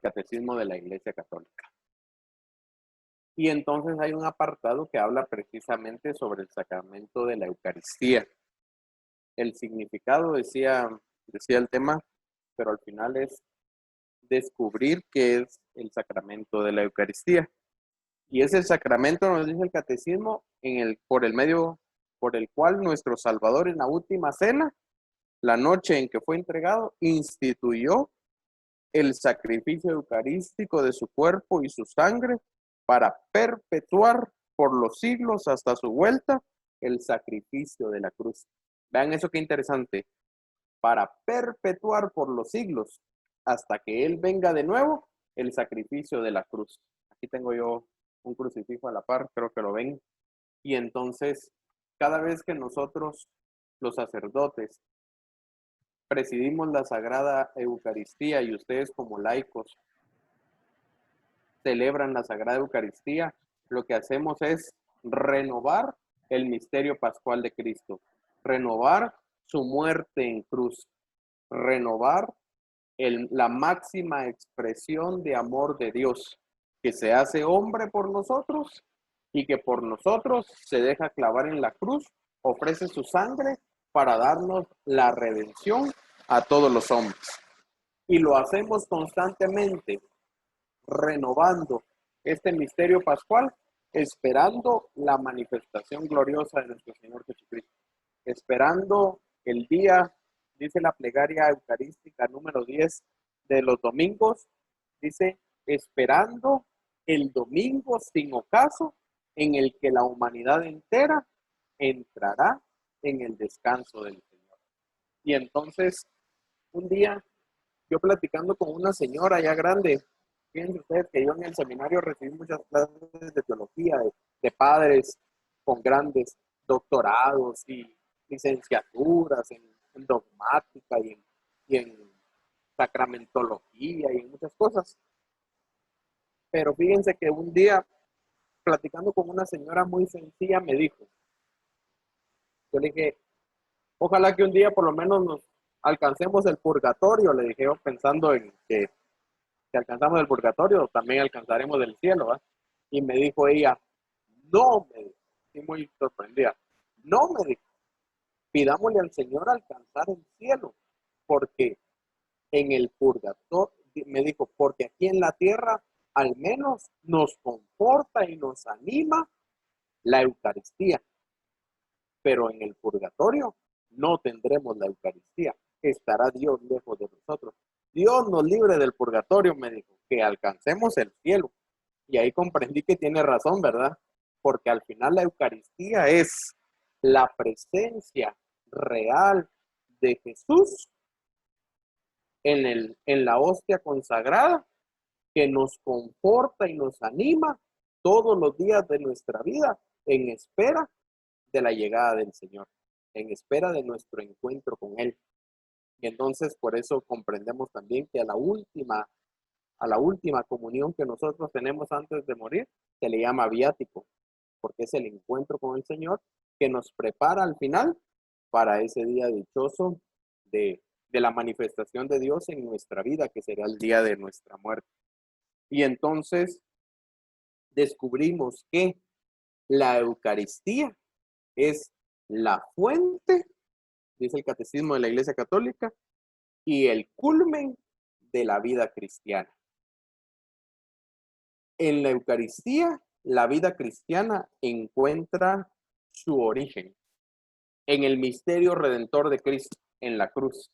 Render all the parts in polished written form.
Catecismo de la Iglesia Católica. Y entonces hay un apartado que habla precisamente sobre el sacramento de la Eucaristía. El significado decía el tema, pero al final es descubrir qué es el sacramento de la Eucaristía. Y es el sacramento, nos dice el Catecismo, por el cual nuestro Salvador en la última cena, la noche en que fue entregado, instituyó el sacrificio eucarístico de su cuerpo y su sangre para perpetuar por los siglos hasta su vuelta el sacrificio de la cruz. Vean eso qué interesante. Para perpetuar por los siglos hasta que Él venga de nuevo el sacrificio de la cruz. Aquí tengo yo un crucifijo a la par, creo que lo ven. Y entonces, cada vez que nosotros, los sacerdotes, presidimos la Sagrada Eucaristía y ustedes como laicos celebran la Sagrada Eucaristía, lo que hacemos es renovar el misterio pascual de Cristo, renovar su muerte en cruz, renovar la máxima expresión de amor de Dios, que se hace hombre por nosotros y que por nosotros se deja clavar en la cruz, ofrece su sangre para darnos la redención a todos los hombres. Y lo hacemos constantemente, renovando este misterio pascual, esperando la manifestación gloriosa de nuestro Señor Jesucristo, esperando el día, dice la plegaria eucarística número 10 de los domingos, dice, esperando el domingo sin ocaso en el que la humanidad entera entrará en el descanso del Señor. Y entonces, un día, yo platicando con una señora ya grande, fíjense ustedes que yo en el seminario recibí muchas clases de teología, de padres con grandes doctorados y licenciaturas en dogmática y en sacramentología y en muchas cosas. Pero fíjense que un día, platicando con una señora muy sencilla, me dijo, yo le dije, ojalá que un día por lo menos nos alcancemos el purgatorio, le dije yo pensando en que si alcanzamos el purgatorio, también alcanzaremos el cielo, ¿eh? Y me dijo ella, no, me dijo, estoy muy sorprendida, no, me dijo, pidámosle al Señor alcanzar el cielo, porque en el purgatorio, me dijo, porque aquí en la tierra al menos nos conforta y nos anima la Eucaristía, pero en el purgatorio no tendremos la Eucaristía, estará Dios lejos de nosotros. Dios nos libre del purgatorio, me dijo, que alcancemos el cielo. Y ahí comprendí que tiene razón, ¿verdad? Porque al final la Eucaristía es la presencia real de Jesús en la hostia consagrada que nos conforta y nos anima todos los días de nuestra vida en espera de la llegada del Señor, en espera de nuestro encuentro con Él. Y entonces por eso comprendemos también que a la última comunión que nosotros tenemos antes de morir se le llama viático, porque es el encuentro con el Señor que nos prepara al final para ese día dichoso de la manifestación de Dios en nuestra vida, que será el día de nuestra muerte. Y entonces descubrimos que la Eucaristía es la fuente, dice el Catecismo de la Iglesia Católica, y el culmen de la vida cristiana. En la Eucaristía, la vida cristiana encuentra su origen en el misterio redentor de Cristo, en la cruz.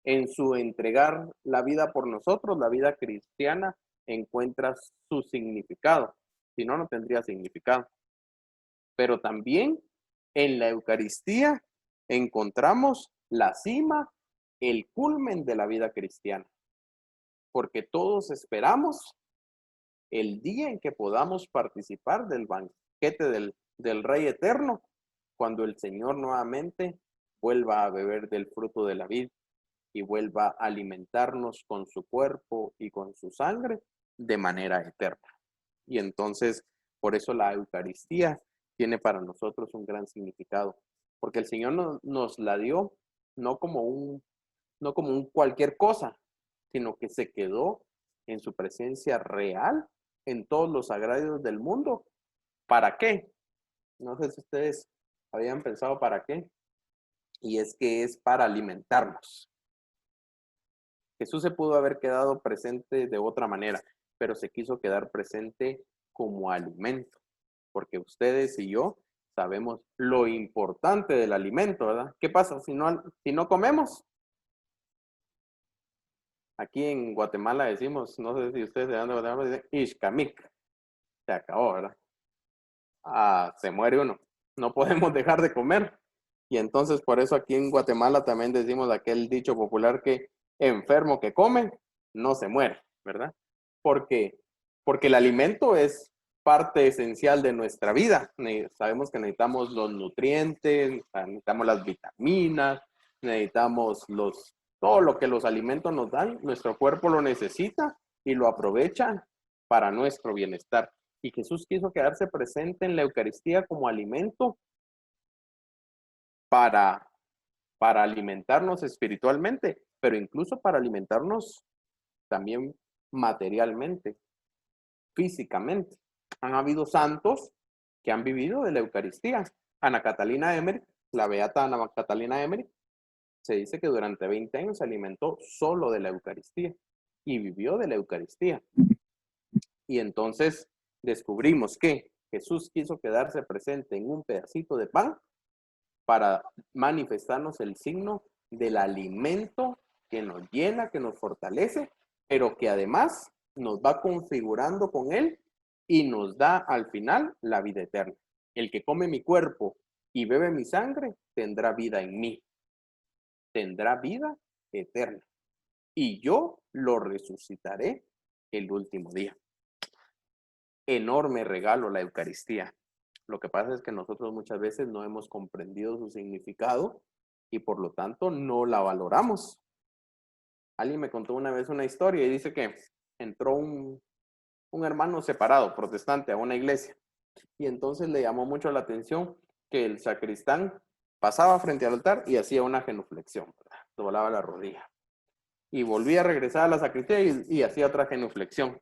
En su entregar la vida por nosotros, la vida cristiana encuentra su significado. Si no, no tendría significado. Pero también en la Eucaristía encontramos la cima, el culmen de la vida cristiana. Porque todos esperamos el día en que podamos participar del banquete del Rey Eterno, cuando el Señor nuevamente vuelva a beber del fruto de la vid y vuelva a alimentarnos con su cuerpo y con su sangre de manera eterna. Y entonces, por eso la Eucaristía tiene para nosotros un gran significado, porque el Señor nos la dio no como un cualquier cosa, sino que se quedó en su presencia real, en todos los sagrarios del mundo. ¿Para qué? No sé si ustedes habían pensado para qué. Y es que es para alimentarnos. Jesús se pudo haber quedado presente de otra manera, pero se quiso quedar presente como alimento, porque ustedes y yo sabemos lo importante del alimento, ¿verdad? ¿Qué pasa si no comemos? Aquí en Guatemala decimos, no sé si ustedes se dan de Guatemala, dicen Ixcamic, se acabó, ¿verdad? Se muere uno, no podemos dejar de comer. Y entonces por eso aquí en Guatemala también decimos aquel dicho popular que enfermo que come, no se muere, ¿verdad? Porque, porque el alimento es parte esencial de nuestra vida. Sabemos que necesitamos los nutrientes, necesitamos las vitaminas, necesitamos todo lo que los alimentos nos dan, nuestro cuerpo lo necesita y lo aprovecha para nuestro bienestar. Y Jesús quiso quedarse presente en la Eucaristía como alimento para, para alimentarnos espiritualmente, pero incluso para alimentarnos también materialmente, físicamente. Han habido santos que han vivido de la Eucaristía. Ana Catalina Emmerich, la beata Ana Catalina Emmerich, se dice que durante 20 años se alimentó solo de la Eucaristía y vivió de la Eucaristía. Y entonces descubrimos que Jesús quiso quedarse presente en un pedacito de pan para manifestarnos el signo del alimento que nos llena, que nos fortalece, pero que además nos va configurando con él y nos da al final la vida eterna. El que come mi cuerpo y bebe mi sangre tendrá vida en mí, tendrá vida eterna. Y yo lo resucitaré el último día. Enorme regalo la Eucaristía. Lo que pasa es que nosotros muchas veces no hemos comprendido su significado y por lo tanto no la valoramos. Alguien me contó una vez una historia y dice que entró un hermano separado, protestante, a una iglesia y entonces le llamó mucho la atención que el sacristán pasaba frente al altar y hacía una genuflexión, doblaba la rodilla y volvía a regresar a la sacristía y hacía otra genuflexión.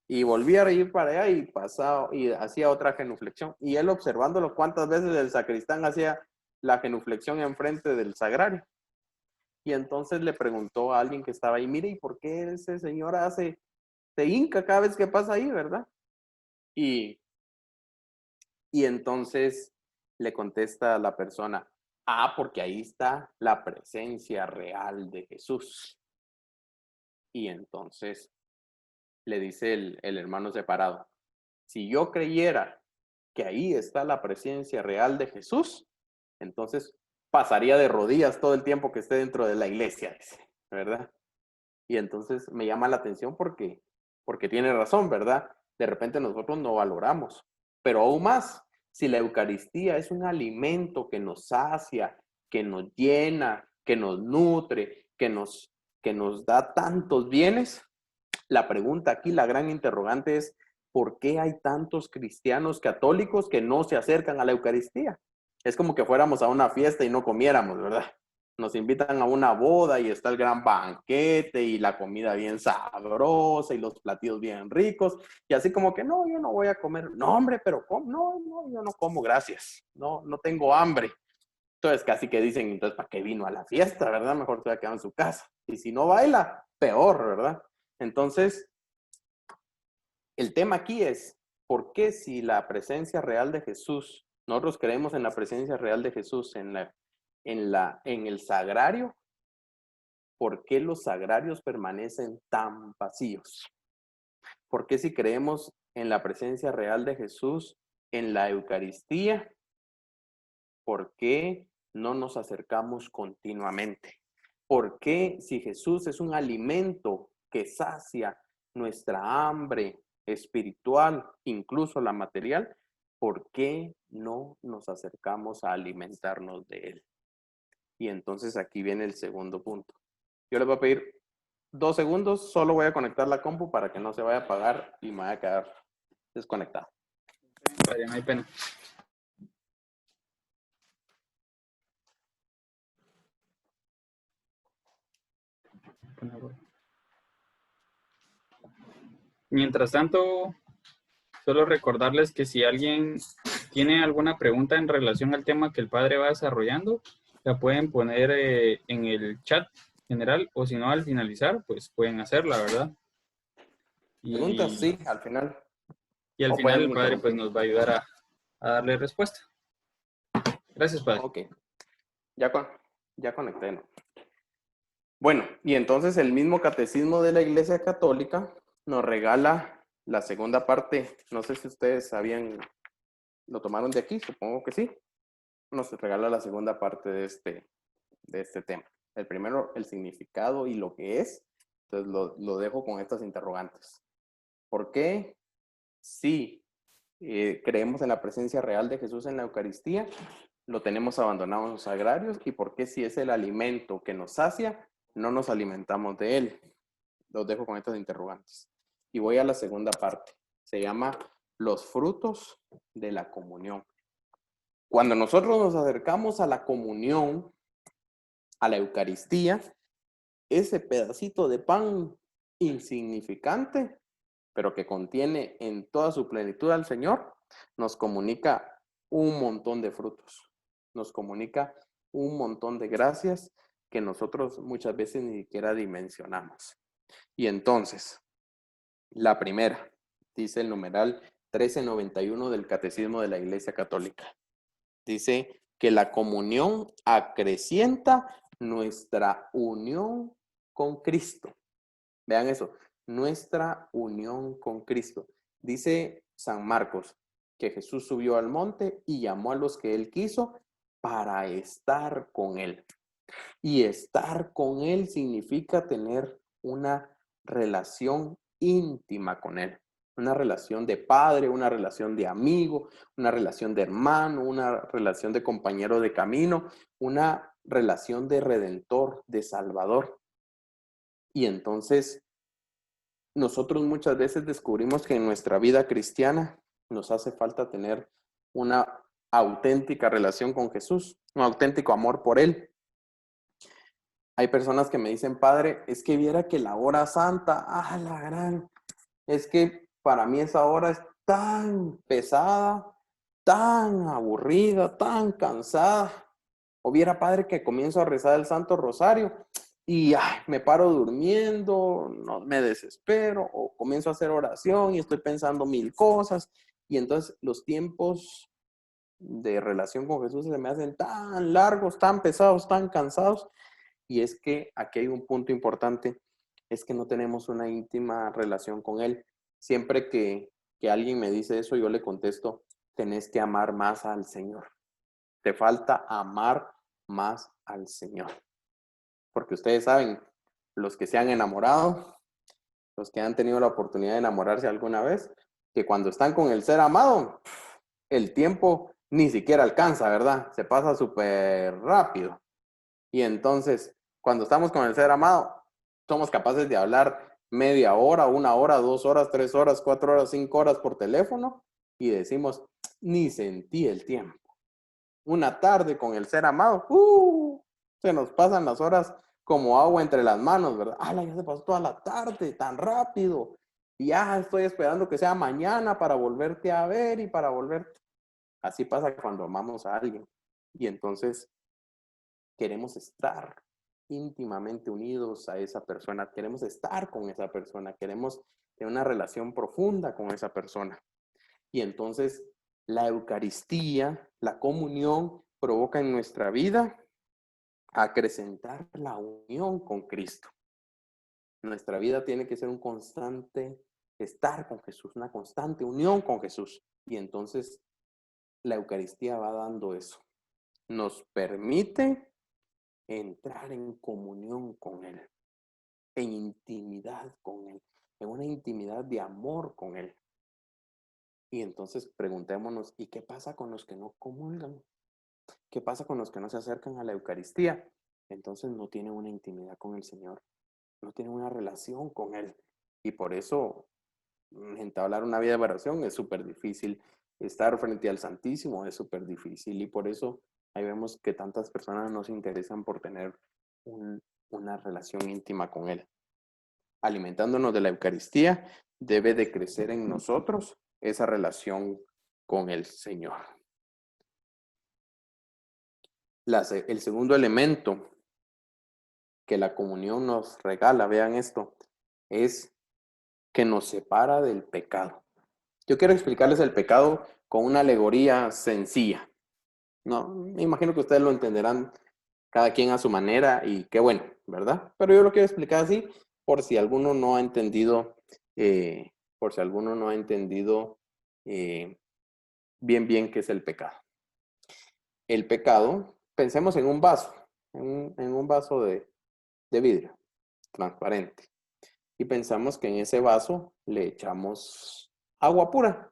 Y volvía a ir para allá y pasaba y hacía otra genuflexión. Y él observándolo cuántas veces el sacristán hacía la genuflexión enfrente del sagrario. Y entonces le preguntó a alguien que estaba ahí, mire, ¿y por qué ese señor se hinca cada vez que pasa ahí, verdad? Y, y entonces le contesta la persona, porque ahí está la presencia real de Jesús. Y entonces le dice el hermano separado, si yo creyera que ahí está la presencia real de Jesús, entonces pasaría de rodillas todo el tiempo que esté dentro de la iglesia, dice, ¿verdad? Y entonces me llama la atención porque tiene razón, ¿verdad? De repente nosotros no valoramos, pero aún más, si la Eucaristía es un alimento que nos sacia, que nos llena, que nos nutre, que nos da tantos bienes, la pregunta aquí, la gran interrogante es, ¿por qué hay tantos cristianos católicos que no se acercan a la Eucaristía? Es como que fuéramos a una fiesta y no comiéramos, ¿verdad? Nos invitan a una boda y está el gran banquete y la comida bien sabrosa y los platillos bien ricos. Y así como que, no, yo no voy a comer. No, hombre, pero ¿cómo? No, yo no como, gracias. No tengo hambre. Entonces casi que dicen, entonces, ¿para qué vino a la fiesta, verdad? Mejor se va a quedar en su casa. Y si no baila, peor, ¿verdad? Entonces, el tema aquí es, ¿por qué si la presencia real de Jesús, nosotros creemos en la presencia real de Jesús en el sagrario, ¿por qué los sagrarios permanecen tan vacíos? ¿Por qué si creemos en la presencia real de Jesús en la Eucaristía, por qué no nos acercamos continuamente? ¿Por qué si Jesús es un alimento que sacia nuestra hambre espiritual, incluso la material, por qué no nos acercamos a alimentarnos de él? Y entonces aquí viene el segundo punto. Yo les voy a pedir 2 segundos, solo voy a conectar la compu para que no se vaya a apagar y me vaya a quedar desconectado. No hay pena. Mientras tanto, solo recordarles que si alguien tiene alguna pregunta en relación al tema que el padre va desarrollando, la pueden poner en el chat general o si no, al finalizar, pues pueden hacerla, ¿verdad? Preguntas, Y, sí, al final. y al O final pueden el padre pues interrumpir. nos va a ayudar a darle respuesta. Gracias, padre. Ok, ya, ya conecté, ¿no? Bueno, y entonces el mismo catecismo de la Iglesia Católica nos regala la segunda parte. No sé si ustedes sabían, lo tomaron de aquí, supongo que sí. Nos regala la segunda parte de este tema. El primero, el significado y lo que es. Entonces lo dejo con estas interrogantes. ¿Por qué? Sí, creemos en la presencia real de Jesús en la Eucaristía, lo tenemos abandonado en los agrarios, y por qué si es el alimento que nos sacia, no nos alimentamos de él. Los dejo con estas interrogantes. Y voy a la segunda parte. Se llama los frutos de la comunión. Cuando nosotros nos acercamos a la comunión, a la Eucaristía, ese pedacito de pan insignificante, pero que contiene en toda su plenitud al Señor, nos comunica un montón de frutos, nos comunica un montón de gracias que nosotros muchas veces ni siquiera dimensionamos. Y entonces, la primera, dice el numeral 1391 del Catecismo de la Iglesia Católica, dice que la comunión acrecienta nuestra unión con Cristo. Vean eso, nuestra unión con Cristo. Dice San Marcos que Jesús subió al monte y llamó a los que él quiso para estar con él. Y estar con él significa tener una relación íntima con él. Una relación de padre, una relación de amigo, una relación de hermano, una relación de compañero de camino, una relación de redentor, de salvador. Y entonces nosotros muchas veces descubrimos que en nuestra vida cristiana nos hace falta tener una auténtica relación con Jesús, un auténtico amor por Él. Hay personas que me dicen, padre, es que viera que la hora santa, la gran, es que para mí esa hora es tan pesada, tan aburrida, tan cansada. O viera, padre, que comienzo a rezar el Santo Rosario y me paro durmiendo, no, me desespero, o comienzo a hacer oración y estoy pensando mil cosas. Y entonces los tiempos de relación con Jesús se me hacen tan largos, tan pesados, tan cansados. Y es que aquí hay un punto importante, es que no tenemos una íntima relación con Él. Siempre que alguien me dice eso, yo le contesto, tenés que amar más al Señor. Te falta amar más al Señor. Porque ustedes saben, los que se han enamorado, los que han tenido la oportunidad de enamorarse alguna vez, que cuando están con el ser amado, el tiempo ni siquiera alcanza, ¿verdad? Se pasa súper rápido. Y entonces, cuando estamos con el ser amado, somos capaces de hablar media hora, 1 hora, 2 horas, 3 horas, 4 horas, 5 horas por teléfono y decimos, ni sentí el tiempo. Una tarde con el ser amado, se nos pasan las horas como agua entre las manos, ¿verdad? Ya se pasó toda la tarde, tan rápido. Y ya estoy esperando que sea mañana para volverte a ver y para volver. Así pasa cuando amamos a alguien. Y entonces queremos estar íntimamente unidos a esa persona, queremos estar con esa persona, queremos tener una relación profunda con esa persona. Y entonces la Eucaristía, la comunión, provoca en nuestra vida acrecentar la unión con Cristo. Nuestra vida tiene que ser un constante estar con Jesús, una constante unión con Jesús. Y entonces la Eucaristía va dando eso. Nos permite entrar en comunión con Él, en intimidad con Él, en una intimidad de amor con Él. Y entonces preguntémonos, ¿y qué pasa con los que no comulgan? ¿Qué pasa con los que no se acercan a la Eucaristía? Entonces no tienen una intimidad con el Señor, no tienen una relación con Él. Y por eso entablar una vida de oración es súper difícil. Estar frente al Santísimo es súper difícil. Y por eso ahí vemos que tantas personas no se interesan por tener una relación íntima con Él. alimentándonos de la Eucaristía, debe de crecer en nosotros esa relación con el Señor. El segundo elemento que la comunión nos regala, vean esto, es que nos separa del pecado. Yo quiero explicarles el pecado con una alegoría sencilla. No, me imagino que ustedes lo entenderán cada quien a su manera y qué bueno, ¿verdad? Pero yo lo quiero explicar así por si alguno no ha entendido, eh, por si alguno no ha entendido bien qué es el pecado. El pecado, pensemos en un vaso, en un vaso de vidrio transparente. Y pensamos que en ese vaso le echamos agua pura.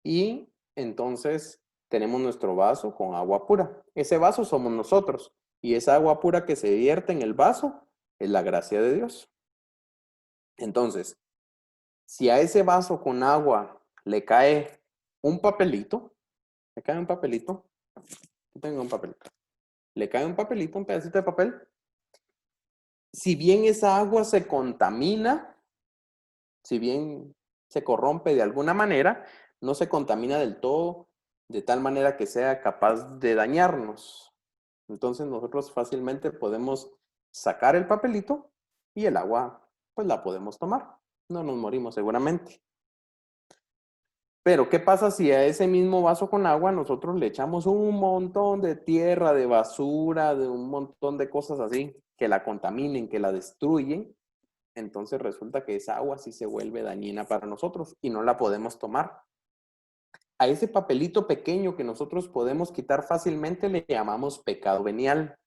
Y entonces tenemos nuestro vaso con agua pura. Ese vaso somos nosotros. Y esa agua pura que se vierte en el vaso es la gracia de Dios. Entonces, si a ese vaso con agua le cae un papelito, le cae un papelito, yo tengo un papelito, le cae un papelito, un pedacito de papel, si bien esa agua se contamina, si bien se corrompe de alguna manera, no se contamina del todo de tal manera que sea capaz de dañarnos. Entonces nosotros fácilmente podemos sacar el papelito y el agua pues la podemos tomar. No nos morimos seguramente. Pero ¿qué pasa si a ese mismo vaso con agua nosotros le echamos un montón de tierra, de basura, de un montón de cosas así que la contaminen, que la destruyen? Entonces resulta que esa agua sí se vuelve dañina para nosotros y no la podemos tomar. A ese papelito pequeño que nosotros podemos quitar fácilmente le llamamos pecado venial,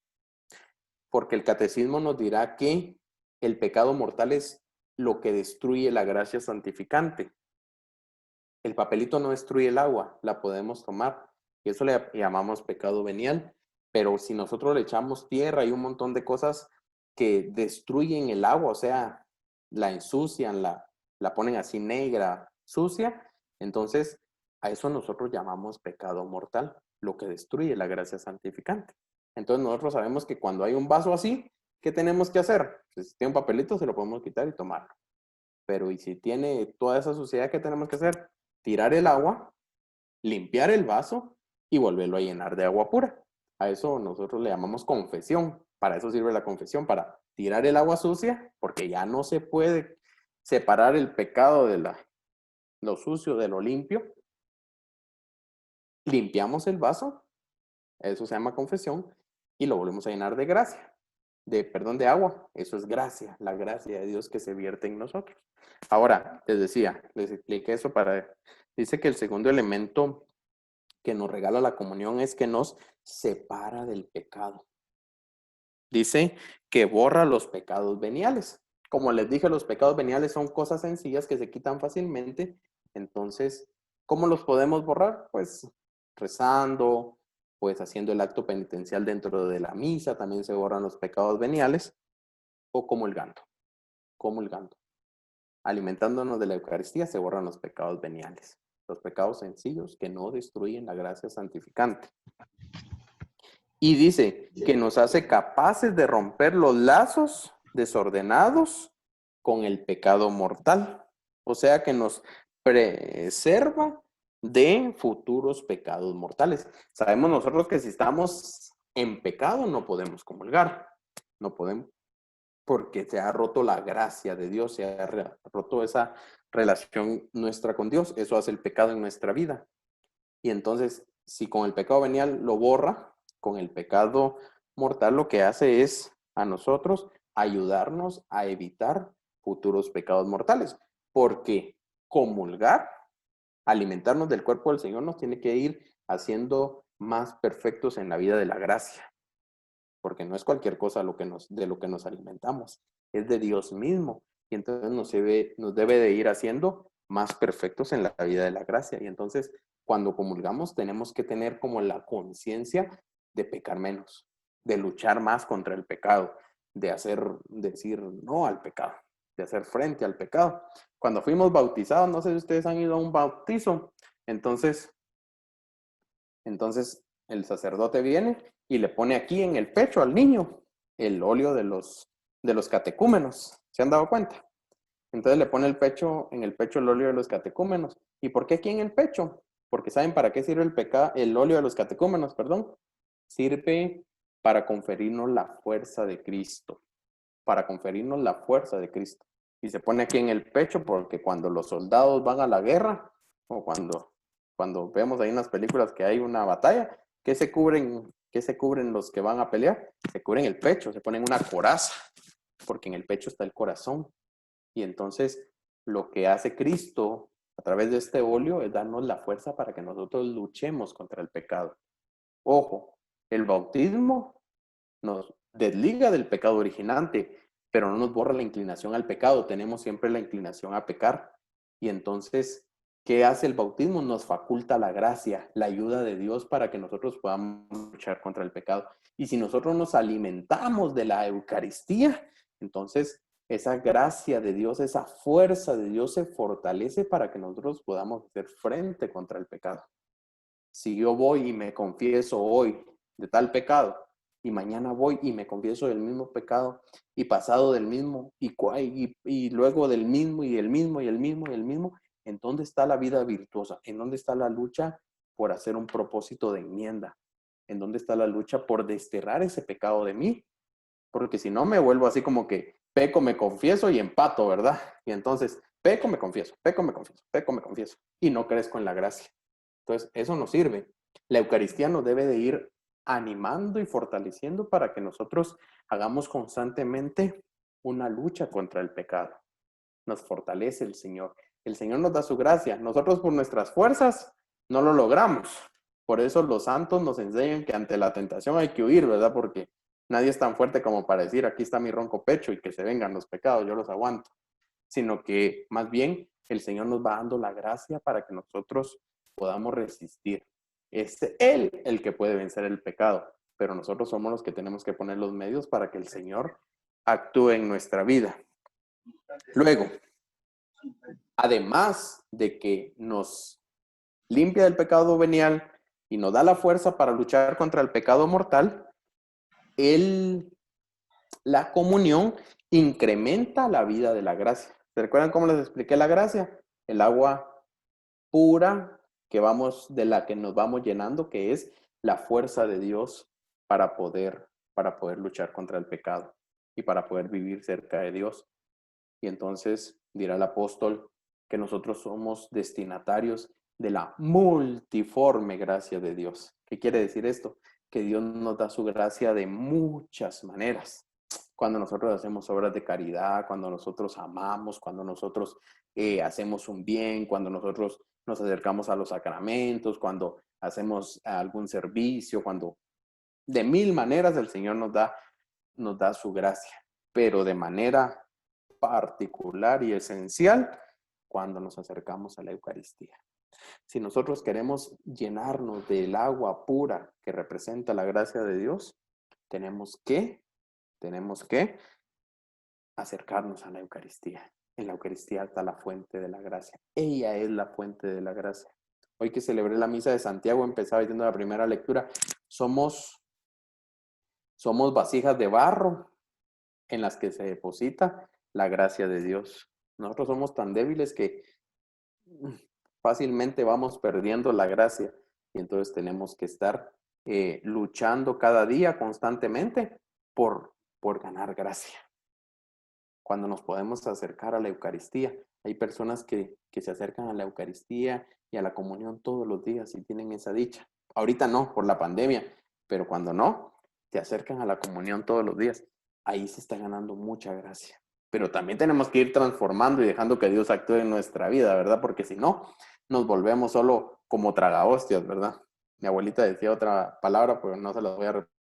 porque el catecismo nos dirá que el pecado mortal es lo que destruye la gracia santificante. El papelito no destruye el agua, la podemos tomar y eso le llamamos pecado venial. Pero si nosotros le echamos tierra y un montón de cosas que destruyen el agua, o sea, la ensucian, la ponen así negra, sucia, entonces a eso nosotros llamamos pecado mortal, lo que destruye la gracia santificante. Entonces nosotros sabemos que cuando hay un vaso así, ¿qué tenemos que hacer? Si tiene un papelito, se lo podemos quitar y tomarlo. Pero ¿y si tiene toda esa suciedad, qué tenemos que hacer? Tirar el agua, limpiar el vaso y volverlo a llenar de agua pura. A eso nosotros le llamamos confesión. Para eso sirve la confesión, para tirar el agua sucia, porque ya no se puede separar el pecado de lo sucio de lo limpio. Limpiamos el vaso, eso se llama confesión, y lo volvemos a llenar de gracia, de agua. Eso es gracia, la gracia de Dios que se vierte en nosotros. Ahora, les decía, les expliqué eso dice que el segundo elemento que nos regala la comunión es que nos separa del pecado. Dice que borra los pecados veniales. Como les dije, los pecados veniales son cosas sencillas que se quitan fácilmente. Entonces, ¿cómo los podemos borrar? Pues rezando, pues haciendo el acto penitencial dentro de la misa, también se borran los pecados veniales, o comulgando. Alimentándonos de la Eucaristía se borran los pecados veniales, los pecados sencillos que no destruyen la gracia santificante. Y dice que nos hace capaces de romper los lazos desordenados con el pecado mortal. O sea que nos preserva de futuros pecados mortales. Sabemos nosotros que si estamos en pecado no podemos comulgar. No podemos, porque se ha roto la gracia de Dios, se ha roto esa relación nuestra con Dios. Eso hace el pecado en nuestra vida. Y entonces, si con el pecado venial lo borra, con el pecado mortal lo que hace es a nosotros ayudarnos a evitar futuros pecados mortales. Porque comulgar, alimentarnos del cuerpo del Señor, nos tiene que ir haciendo más perfectos en la vida de la gracia. Porque no es cualquier cosa de lo que nos alimentamos, es de Dios mismo. Y entonces nos debe de ir haciendo más perfectos en la vida de la gracia. Y entonces, cuando comulgamos, tenemos que tener como la conciencia de pecar menos, de luchar más contra el pecado, decir no al pecado, de hacer frente al pecado. Cuando fuimos bautizados, no sé si ustedes han ido a un bautizo, entonces el sacerdote viene y le pone aquí en el pecho al niño el óleo de los catecúmenos. ¿Se han dado cuenta? Entonces le pone en el pecho el óleo de los catecúmenos. ¿Y por qué aquí en el pecho? Porque ¿saben para qué sirve el óleo de los catecúmenos, perdón? Sirve para conferirnos la fuerza de Cristo, para conferirnos la fuerza de Cristo. Y se pone aquí en el pecho porque cuando los soldados van a la guerra, o cuando vemos ahí en las películas que hay una batalla, ¿qué se cubren los que van a pelear? Se cubren el pecho, se ponen una coraza, porque en el pecho está el corazón. Y entonces lo que hace Cristo a través de este óleo es darnos la fuerza para que nosotros luchemos contra el pecado. Ojo, el bautismo nos desliga del pecado originante, pero no nos borra la inclinación al pecado. Tenemos siempre la inclinación a pecar. Y entonces, ¿qué hace el bautismo? Nos faculta la gracia, la ayuda de Dios para que nosotros podamos luchar contra el pecado. Y si nosotros nos alimentamos de la Eucaristía, entonces esa gracia de Dios, esa fuerza de Dios se fortalece para que nosotros podamos hacer frente contra el pecado. Si yo voy y me confieso hoy de tal pecado, y mañana voy y me confieso del mismo pecado, y pasado del mismo, y luego del mismo, y el mismo, y el mismo, y el mismo, ¿en dónde está la vida virtuosa? ¿En dónde está la lucha por hacer un propósito de enmienda? ¿En dónde está la lucha por desterrar ese pecado de mí? Porque si no me vuelvo así como que peco, me confieso y empato, ¿verdad? Y entonces peco, me confieso, peco, me confieso, peco, me confieso, y no crezco en la gracia. Entonces, eso nos sirve. La Eucaristía nos debe de ir animando y fortaleciendo para que nosotros hagamos constantemente una lucha contra el pecado. Nos fortalece el Señor. El Señor nos da su gracia. Nosotros por nuestras fuerzas no lo logramos. Por eso los santos nos enseñan que ante la tentación hay que huir, ¿verdad? Porque nadie es tan fuerte como para decir, aquí está mi ronco pecho y que se vengan los pecados, yo los aguanto. Sino que más bien el Señor nos va dando la gracia para que nosotros podamos resistir. Es Él el que puede vencer el pecado, pero nosotros somos los que tenemos que poner los medios para que el Señor actúe en nuestra vida. Luego, además de que nos limpia del pecado venial y nos da la fuerza para luchar contra el pecado mortal, la comunión incrementa la vida de la gracia. ¿Se recuerdan cómo les expliqué la gracia? El agua pura de la que nos vamos llenando, que es la fuerza de Dios para poder luchar contra el pecado y para poder vivir cerca de Dios. Y entonces dirá el apóstol que nosotros somos destinatarios de la multiforme gracia de Dios. ¿Qué quiere decir esto? Que Dios nos da su gracia de muchas maneras. Cuando nosotros hacemos obras de caridad, cuando nosotros amamos, cuando nosotros hacemos un bien, cuando nosotros nos acercamos a los sacramentos, cuando hacemos algún servicio, cuando de mil maneras el Señor nos da su gracia, pero de manera particular y esencial cuando nos acercamos a la Eucaristía. Si nosotros queremos llenarnos del agua pura que representa la gracia de Dios, tenemos que acercarnos a la Eucaristía. En la Eucaristía está la fuente de la gracia. Ella es la fuente de la gracia. Hoy que celebré la misa de Santiago, empezaba diciendo la primera lectura, somos vasijas de barro en las que se deposita la gracia de Dios. Nosotros somos tan débiles que fácilmente vamos perdiendo la gracia y entonces tenemos que estar luchando cada día constantemente por ganar gracia. Cuando nos podemos acercar a la Eucaristía, hay personas que se acercan a la Eucaristía y a la comunión todos los días y tienen esa dicha. Ahorita no, por la pandemia, pero cuando no, te acercan a la comunión todos los días. Ahí se está ganando mucha gracia. Pero también tenemos que ir transformando y dejando que Dios actúe en nuestra vida, ¿verdad? Porque si no, nos volvemos solo como tragahostias, ¿verdad? Mi abuelita decía otra palabra, pero no se las voy a repetir.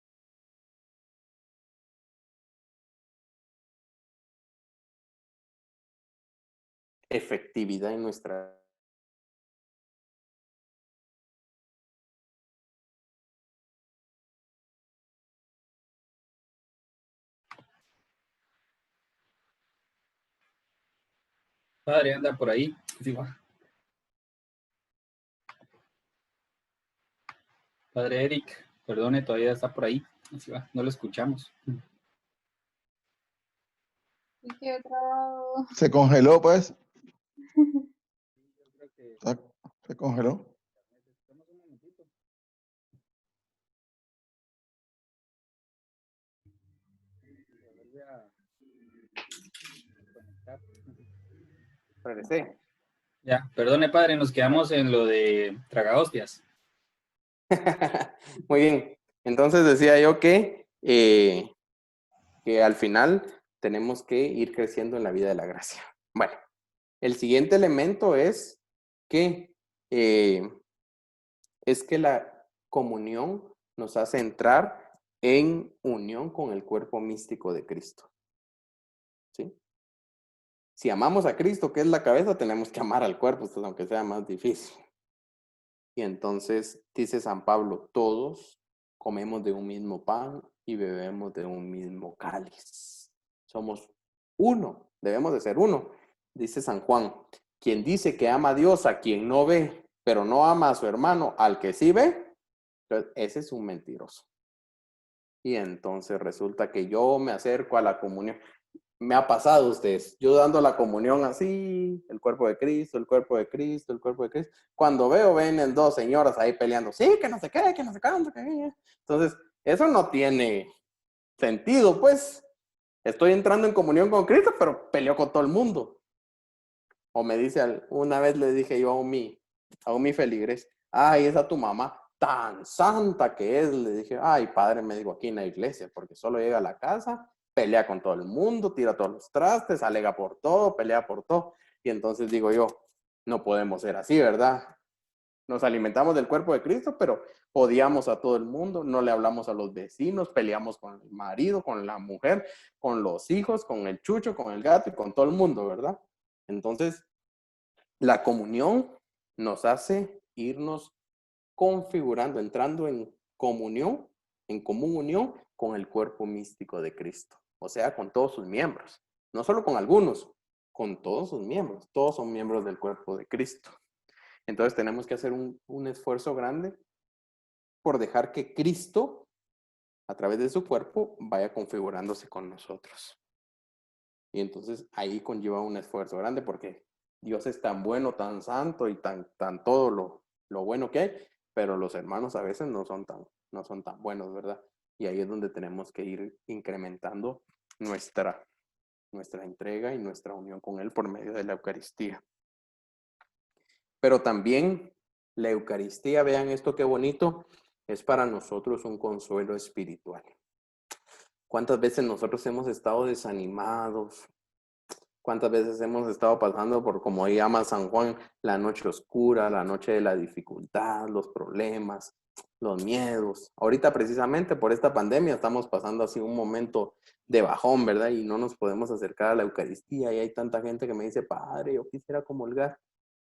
Efectividad en nuestra. Padre, anda por ahí. Sí, va. Padre Eric, perdone, todavía está por ahí. Así va, no lo escuchamos. Y quedó trabado. Se congeló, pues. Yo creo que Se congeló. necesitamos un momentito. Se vuelve a conectar. Regresé. Ya, perdone, padre, nos quedamos en lo de tragahostias. Muy bien. Entonces decía yo que al final tenemos que ir creciendo en la vida de la gracia. Bueno, el siguiente elemento que, eh, es que la comunión nos hace entrar en unión con el cuerpo místico de Cristo. ¿Sí? Si amamos a Cristo, que es la cabeza, tenemos que amar al cuerpo, pues, aunque sea más difícil. Y entonces dice San Pablo, todos comemos de un mismo pan y bebemos de un mismo cáliz. Somos uno, debemos de ser uno. Dice San Juan, quien dice que ama a Dios a quien no ve, pero no ama a su hermano al que sí ve, entonces ese es un mentiroso. Y entonces resulta que yo me acerco a la comunión. Me ha pasado a ustedes, yo dando la comunión así, el cuerpo de Cristo, el cuerpo de Cristo, el cuerpo de Cristo. Cuando vienen dos señoras ahí peleando, sí, que no sé qué, que no sé cuánto, que... Entonces, eso no tiene sentido, pues. Estoy entrando en comunión con Cristo, pero peleo con todo el mundo. O me dice, una vez le dije yo a mi feligres, ay, esa tu mamá, tan santa que es. Le dije, ay, padre, me digo aquí en la iglesia, porque solo llega a la casa, pelea con todo el mundo, tira todos los trastes, alega por todo, pelea por todo. Y entonces digo yo, no podemos ser así, ¿verdad? Nos alimentamos del cuerpo de Cristo, pero odiamos a todo el mundo, no le hablamos a los vecinos, peleamos con el marido, con la mujer, con los hijos, con el chucho, con el gato y con todo el mundo, ¿verdad? Entonces, la comunión nos hace irnos configurando, entrando en comunión, en común unión con el cuerpo místico de Cristo, o sea, con todos sus miembros, no solo con algunos, con todos sus miembros, todos son miembros del cuerpo de Cristo. Entonces tenemos que hacer un esfuerzo grande por dejar que Cristo, a través de su cuerpo, vaya configurándose con nosotros. Y entonces ahí conlleva un esfuerzo grande porque Dios es tan bueno, tan santo y tan todo lo bueno que hay, pero los hermanos a veces no son tan buenos, ¿verdad? Y ahí es donde tenemos que ir incrementando nuestra entrega y nuestra unión con Él por medio de la Eucaristía. Pero también la Eucaristía, vean esto qué bonito, es para nosotros un consuelo espiritual. ¿Cuántas veces nosotros hemos estado desanimados? ¿Cuántas veces hemos estado pasando por, como llama San Juan, la noche oscura, la noche de la dificultad, los problemas, los miedos? Ahorita precisamente por esta pandemia estamos pasando así un momento de bajón, ¿verdad? Y no nos podemos acercar a la Eucaristía y hay tanta gente que me dice, padre, yo quisiera comulgar.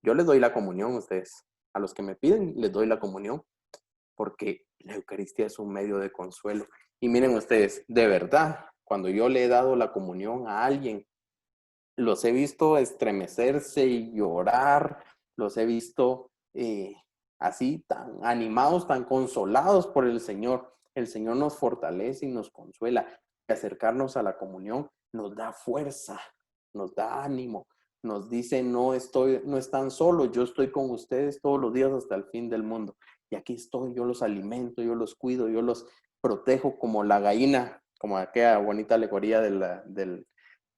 Yo les doy la comunión a ustedes. A los que me piden, les doy la comunión porque la Eucaristía es un medio de consuelo. Y miren ustedes, de verdad, cuando yo le he dado la comunión a alguien, los he visto estremecerse y llorar, los he visto así tan animados, tan consolados por el Señor. El Señor nos fortalece y nos consuela. Y acercarnos a la comunión nos da fuerza, nos da ánimo, nos dice, no están solos, yo estoy con ustedes todos los días hasta el fin del mundo. Y aquí estoy, yo los alimento, yo los cuido, yo los protejo como la gallina, como aquella bonita alegoría del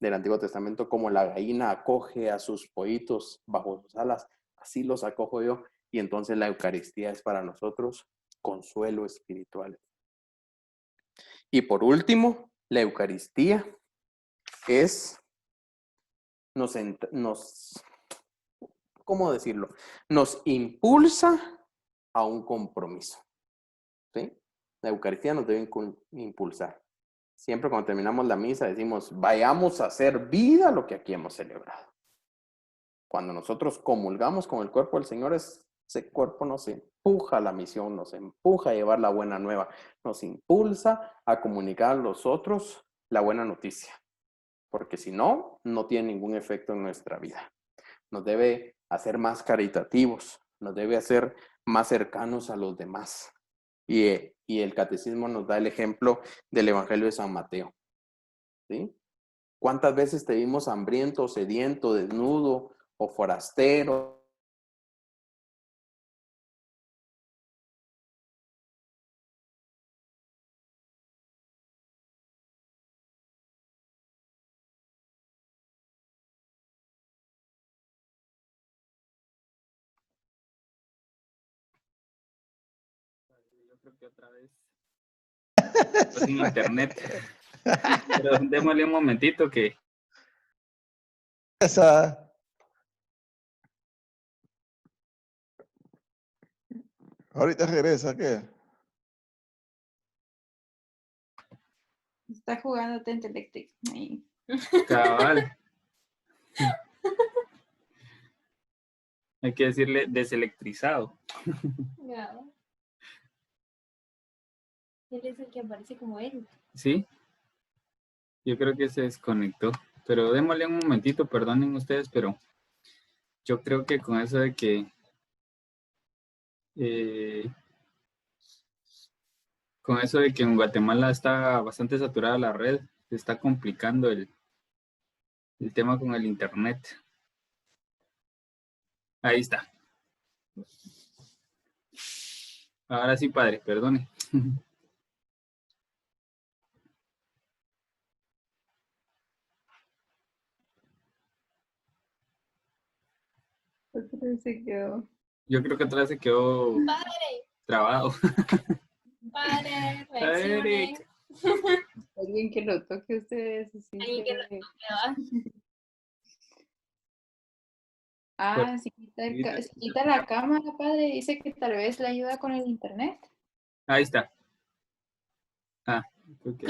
Antiguo Testamento, como la gallina acoge a sus pollitos bajo sus alas, así los acojo yo. Y entonces la Eucaristía es para nosotros consuelo espiritual. Y por último, la Eucaristía ¿cómo decirlo? Nos impulsa a un compromiso. ¿Sí? La Eucaristía nos debe impulsar. Siempre cuando terminamos la misa decimos, vayamos a hacer vida lo que aquí hemos celebrado. Cuando nosotros comulgamos con el cuerpo del Señor, ese cuerpo nos empuja a la misión, nos empuja a llevar la buena nueva, nos impulsa a comunicar a los otros la buena noticia, porque si no, no tiene ningún efecto en nuestra vida. Nos debe hacer más caritativos, nos debe hacer más cercanos a los demás. Y el catecismo nos da el ejemplo del Evangelio de San Mateo. ¿Sí? ¿Cuántas veces te vimos hambriento, sediento, desnudo o forastero? Yo creo que otra vez sin internet. Pero démosle un momentito que Esa. Ahorita regresa, ¿qué? Está jugando Tent Electric. Ahí. cabal. Hay que decirle deselectrizado. Ya. Él es el que aparece como él. ¿Sí? Yo creo que se desconectó. Pero démosle un momentito, perdonen ustedes, pero yo creo que con eso de que en Guatemala está bastante saturada la red, se está complicando el tema con el internet. Ahí está. Ahora sí, padre, perdone. Otra vez se quedó. Yo creo que atrás se quedó ¡Padre! trabado. ¡Padre! Eric. Reaccionen. Alguien que lo toque a ustedes. Así Alguien que lo que... ¿Verdad? Ah, si quita la cámara, padre, dice que tal vez le ayuda con el internet. Ahí está. Ah, creo que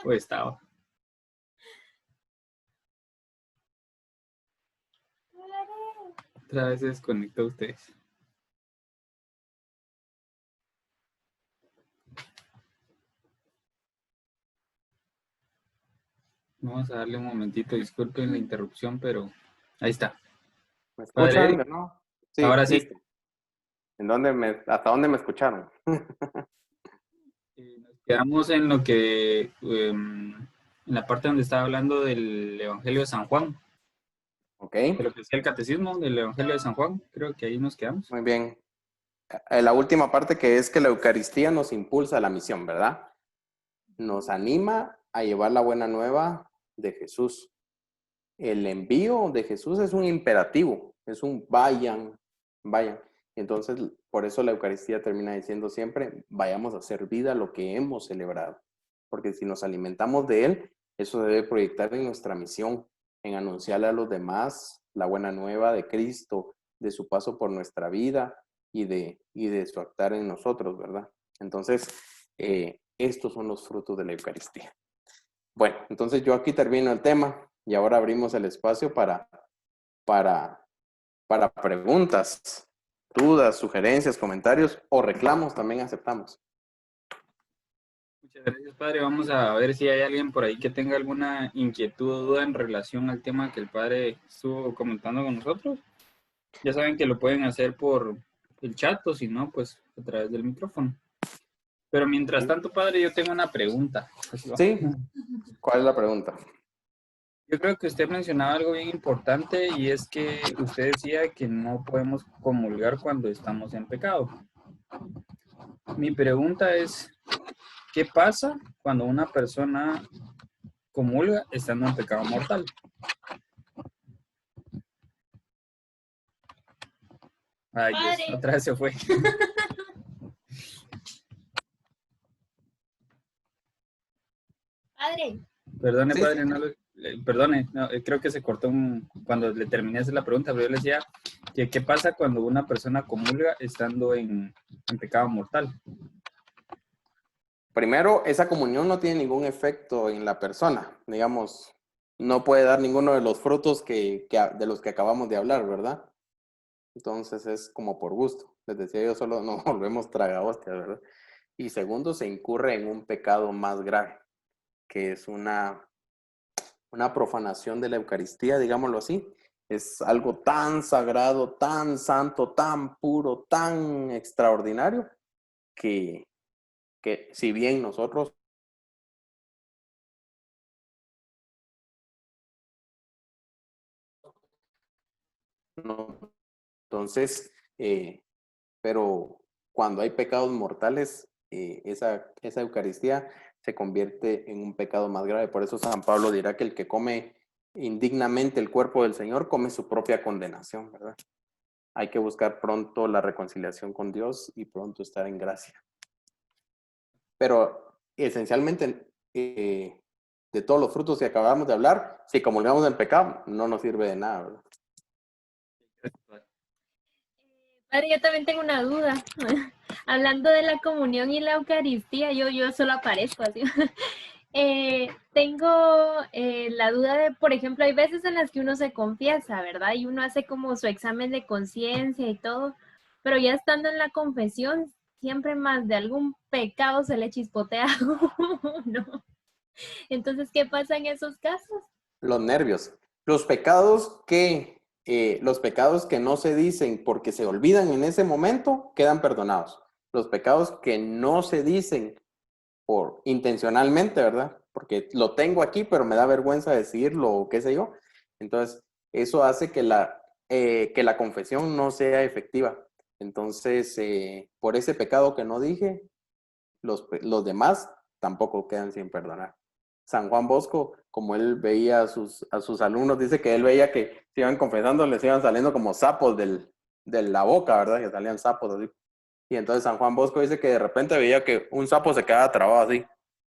o estaba. Otra vez se desconectó ustedes. Vamos a darle un momentito, disculpen la interrupción, pero ahí está. ¿Me Padre escuchan? Eric. ¿No? Sí, Ahora sí. listo. ¿Hasta dónde me escucharon? Nos quedamos en lo que, en la parte donde estaba hablando del Evangelio de San Juan, Ok, de lo que decía el catecismo del Evangelio de San Juan. Creo que ahí nos quedamos. muy bien. La última parte que es que la Eucaristía nos impulsa a la misión, ¿verdad? Nos anima a llevar la buena nueva de Jesús. El envío de Jesús es un imperativo, es un vayan, vayan. Entonces, por eso la Eucaristía termina diciendo siempre, vayamos a hacer vida lo que hemos celebrado. Porque si nos alimentamos de Él, eso debe proyectar en nuestra misión, en anunciarle a los demás la buena nueva de Cristo, de su paso por nuestra vida y de su actuar en nosotros, ¿verdad? Entonces, estos son los frutos de la Eucaristía. Bueno, entonces yo aquí termino el tema y ahora abrimos el espacio para preguntas, dudas, sugerencias, comentarios o reclamos, también aceptamos. Muchas gracias, padre. Vamos a ver si hay alguien por ahí que tenga alguna inquietud o duda en relación al tema que el padre estuvo comentando con nosotros. Ya saben que lo pueden hacer por el chat o si no, pues a través del micrófono. Pero mientras tanto, padre, yo tengo una pregunta. Sí, ¿cuál es la pregunta? Yo creo que usted mencionaba algo bien importante y es que usted decía que no podemos comulgar cuando estamos en pecado. Mi pregunta es, ¿qué pasa cuando una persona comulga estando en pecado mortal? Ay, Dios, Padre. otra vez se fue. ¡Padre! Perdone, Sí, padre, sí. perdone, no, creo que se cortó cuando le terminé de hacer la pregunta, pero yo le decía que qué pasa cuando una persona comulga estando en pecado mortal. Primero, esa comunión no tiene ningún efecto en la persona, digamos, no puede dar ninguno de los frutos de los que acabamos de hablar, ¿verdad? Entonces es como por gusto. Les decía yo, solo nos volvemos tragahostias, ¿verdad? Y segundo, se incurre en un pecado más grave, que es una profanación de la Eucaristía, digámoslo así. Es algo tan sagrado, tan santo, tan puro, tan extraordinario, que si bien nosotros ¿no? Entonces, pero cuando hay pecados mortales, esa Eucaristía se convierte en un pecado más grave. Por eso San Pablo dirá que el que come indignamente el cuerpo del Señor come su propia condenación, ¿verdad? Hay que buscar pronto la reconciliación con Dios y pronto estar en gracia. Pero esencialmente, de todos los frutos que acabamos de hablar, si comulgamos en pecado, no nos sirve de nada, ¿verdad? Padre, yo también tengo una duda. Hablando de la comunión y la Eucaristía, yo solo aparezco así. Tengo la duda de, por ejemplo, hay veces en las que uno se confiesa, ¿verdad? Y uno hace como su examen de conciencia y todo, pero ya estando en la confesión, siempre más de algún pecado se le chispotea a uno. Entonces, ¿qué pasa en esos casos? Los nervios. Los pecados que no se dicen porque se olvidan en ese momento, quedan perdonados. Los pecados que no se dicen por intencionalmente, ¿verdad? Porque lo tengo aquí, pero me da vergüenza decirlo o qué sé yo. Entonces, eso hace que la confesión no sea efectiva. Entonces, por ese pecado que no dije, los demás tampoco quedan sin perdonar. San Juan Bosco, como él veía a sus alumnos, dice que él veía que se iban confesando, les iban saliendo como sapos de la boca, ¿verdad? Que salían sapos así. Y entonces San Juan Bosco dice que de repente veía que un sapo se quedaba trabado así.